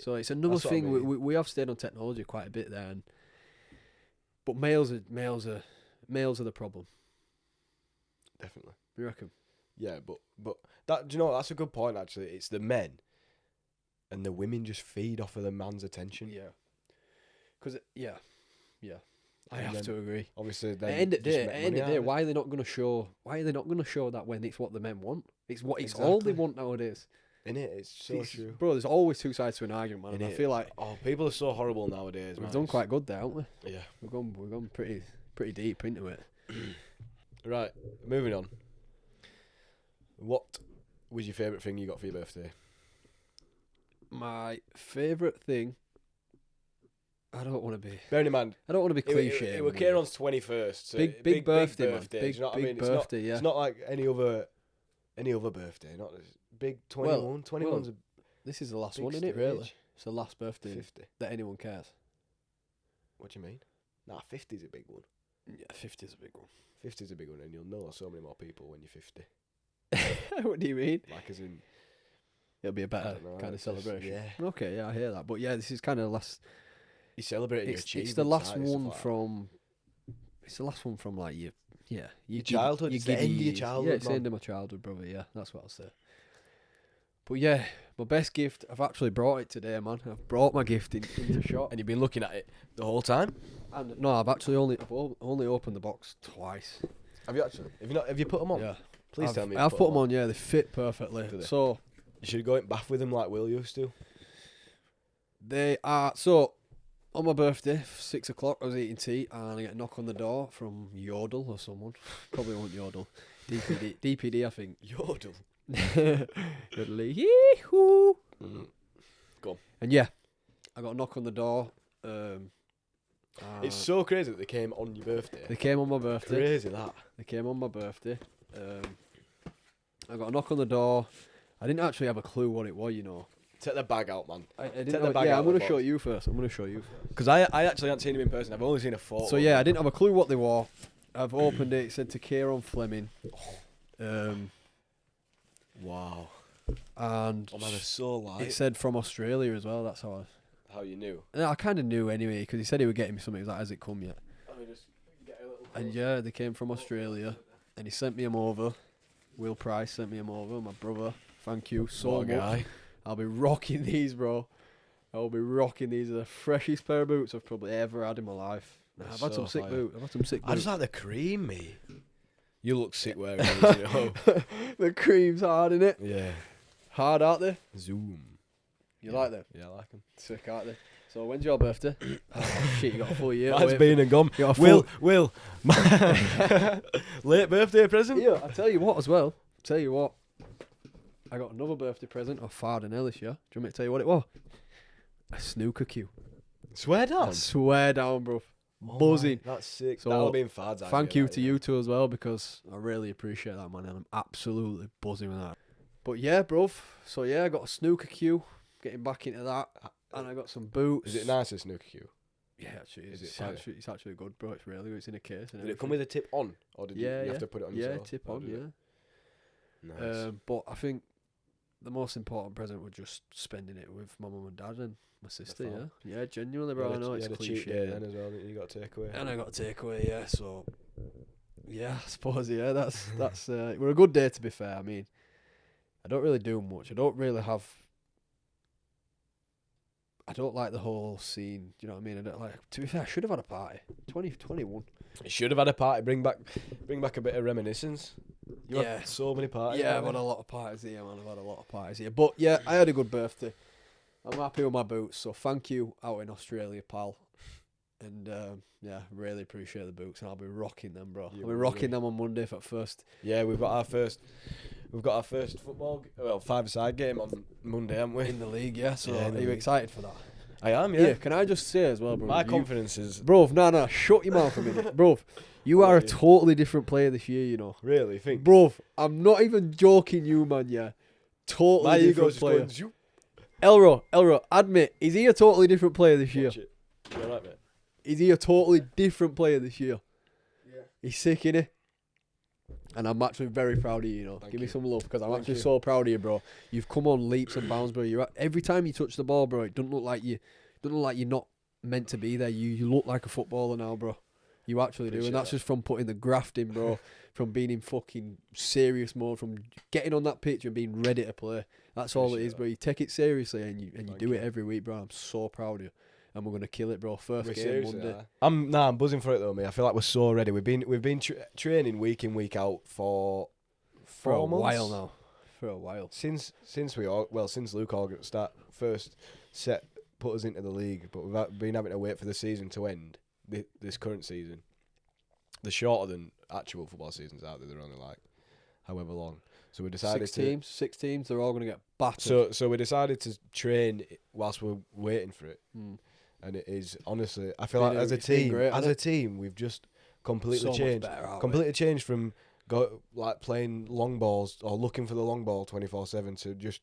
So it's another That's thing. what I mean. We have stayed on technology quite a bit there, but males are the problem. Definitely. You reckon? Yeah, but that, do you know what, that's a good point actually. It's the men. And the women just feed off of the man's attention. Yeah. Because, yeah. I And have then to agree. Obviously, At then the end of the just day, make at the end money of the out day, of it. why are they not going to show? Why are they not going to show that when it's what the men want? It's all they Exactly. want nowadays. Innit? It's so true. Bro. There's always two sides to an argument, man. And I Innit? feel like Oh, people are so horrible nowadays, we've man. done quite good there, haven't we? Yeah. We've gone pretty deep into it. Right, moving on. What was your favourite thing you got for your birthday? My favourite thing. I don't want to be. Bearing in mind, I don't want to be cliche. it was Ciaran's 21st. So big birthday, man. do Big you know what I mean? birthday, yeah. It's not like any other birthday. Not this big 21. 21's a This is the last big one, isn't it? stage. Really, it's the last birthday 50. that anyone cares. What do you mean? Nah, 50's a big one. Yeah, 50 is a big one. 50's a big one, and you'll know so many more people when you're 50. What do you mean? Like as in, It'll be a better don't know, kind of it's just- celebration. yeah. Okay, yeah, I hear that. But yeah, this is kind of the last. you celebrating your It's achievements. the last aren't you, stuff one like that. from. It's the last one from like your Your childhood. It's the end of your years. childhood, Yeah, it's the man. end of my childhood, brother. Yeah, that's what I'll say. But yeah, my best gift. I've actually brought it today, man. I've brought my gift into shop. And you've been looking at it the whole time. And no, I've actually only opened the box twice. Have you actually? Have you put them on? Yeah, Please tell me. I've put them on. Yeah, they fit perfectly. Do they? So You should go in bath with them like Will used to. they are. So on my birthday, 6 o'clock, I was eating tea and I get a knock on the door from Yodel or someone. Probably won't Yodel. DPD, I think. Yodel. Yodelly, yee-hoo. Go on. And yeah, I got a knock on the door. It's so crazy that they came on your birthday. They came on my birthday. Crazy that. They came on my birthday. I got a knock on the door. I didn't actually have a clue what it was, you know. Take the bag out, man. I didn't Take know. the bag Yeah, out I'm of going the to show box. you first. I'm going to show you. Because I actually haven't seen him in person. I've only seen a photo. So yeah, I didn't have a clue what they were. I've opened it. It said to Ciaran Fleming. Wow. And Oh man, they're so light. it said from Australia as well. That's How you knew? I kind of knew anyway because he said he would get me something. He was like, has it come yet? And yeah, they came from Australia, and he sent me them over. Will Price sent me them over. My brother, thank you so What a much. guy. I'll be rocking these, bro. I'll be rocking these. They're the freshest pair of boots I've probably ever had in my life. They're I've had some so sick fire. boots. I've had some sick I boots. just like the cream, me. You look sick wearing these, you know. The cream's hard, innit? Yeah. Hard, aren't they? Zoom. You like them? Yeah, I like them. Sick, aren't they? So when's your birthday? Oh, shit, you got a full year. Mine's Wait, been and gone. you got a full... Will. Late birthday present? Yeah, I tell you what as well. Tell you what. I got another birthday present off Fardinell this year. Do you want me to tell you what it was? A snooker cue. Swear down. I swear down, bro. Oh Buzzing. my, that's sick. So, That'll be in Fard's idea, Thank you that, to yeah. you two as well because I really appreciate that, man. And I'm absolutely buzzing with that. But yeah, bruv. So yeah, I got a snooker cue. Getting back into that. And I got some boots. Is it nice, a snooker cue? Yeah, actually, Is it it's fire? it's actually good, bro. It's really good. It's in a case. And Did it come with a tip on? Or did you have to put it on yeah, yourself? tip Or on, did it- yeah. Nice. But I think the most important present was just spending it with my mum and dad and my sister. fam. Yeah, genuinely, bro. I know it's you had a cheat day cliche, then as well. That you got to take away. and I got a takeaway. Yeah, so yeah, I suppose yeah, that's it was a good day to be fair. I mean, I don't really do much. I don't really have. I don't like the whole scene. Do you know what I mean? I don't like. To be fair, I should have had a party. 2021. You should have had a party. Bring back a bit of reminiscence. You Yeah. had so many parties. Yeah, I've haven't had a you? lot of parties here, man. I've had a lot of parties here. But yeah, I had a good birthday. I'm happy with my boots, so thank you out in Australia, pal. And yeah, really appreciate the boots, and I'll be rocking them, bro. You I'll be will, rocking yeah. them on Monday for first. Yeah, we've got our first football, five-a-side game on Monday, haven't we? In the league, yeah. So Yeah, in are the you league. excited for that? I am, Yeah. yeah. Can I just say as well, bro? My confidence is bro. No, shut your mouth a minute, bro. You are a totally different player this year, you know. really think. Bro, I'm not even joking, you man. Yeah, totally My different ego's just player. going. Zoop. Elro, admit, is he a totally different player this year? Watch it. You alright, mate? Is he a totally different player this year? Yeah. He's sick, innit? And I'm actually very proud of you, you know. Thank Give me you. some love, because I'm Thank actually you. so proud of you, bro. You've come on leaps and bounds, bro. Every time you touch the ball, bro, it doesn't look like you're not meant to be there. You look like a footballer now, bro. You actually do, Appreciate and that's that. just from putting the graft in, bro. From being in fucking serious mode, from getting on that pitch and being ready to play. That's all it Appreciate is, bro. You take it seriously and you Thank do you. it every week, bro. I'm so proud of you. and we're gonna kill it, bro. First We game seriously Monday. are. I'm buzzing for it though, mate. I feel like we're so ready. We've been training week in week out for For a 4 months while now. For a while. Since Luke Organ first put us into the league, but we've been having to wait for the season to end. This current season, they're shorter than actual football seasons out there. They're only like however long. So we decided Six teams. They're all gonna get battered. So we decided to train whilst we're waiting for it. And it is honestly, I feel like as a team, we've just completely changed. Completely changed from playing long balls or looking for the long ball 24/7 to just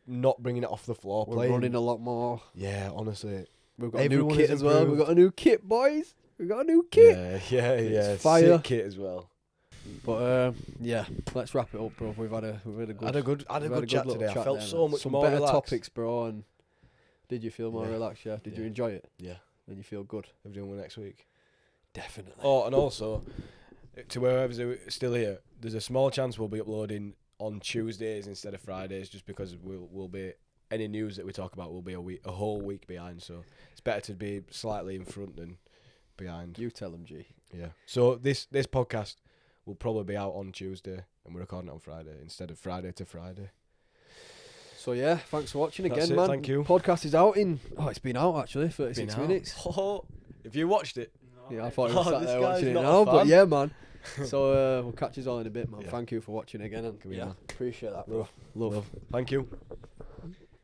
not bringing it off the floor. We're running a lot more. Yeah, honestly, We've got a new kit as well. We've got a new kit, boys. We've got a new kit. Yeah. It's fire. Sick kit as well. But yeah, let's wrap it up, bro. We've had a good chat today. I felt so much some more better relaxed. topics, bro. And did you feel more relaxed? Yeah. Did you enjoy it? Yeah. And you feel good? We're doing one next week. Definitely. Oh, and also to whoever's still here, there's a small chance we'll be uploading on Tuesdays instead of Fridays, just because we'll be any news that we talk about will be a whole week behind. So it's better to be slightly in front than behind. You tell them, G. Yeah. So this podcast will probably be out on Tuesday, and we're recording it on Friday instead of Friday to Friday. So yeah, thanks for watching That's again, it, man. Thank you. Podcast is out it's been out actually, 36 minutes. Oh, if you watched it. Yeah, I thought you were sat this there guy's watching it not a now, but fan. yeah, man. So we'll catch you all in a bit, man. Yeah. Thank you for watching again, and Man. appreciate that, bro. Love. Thank you.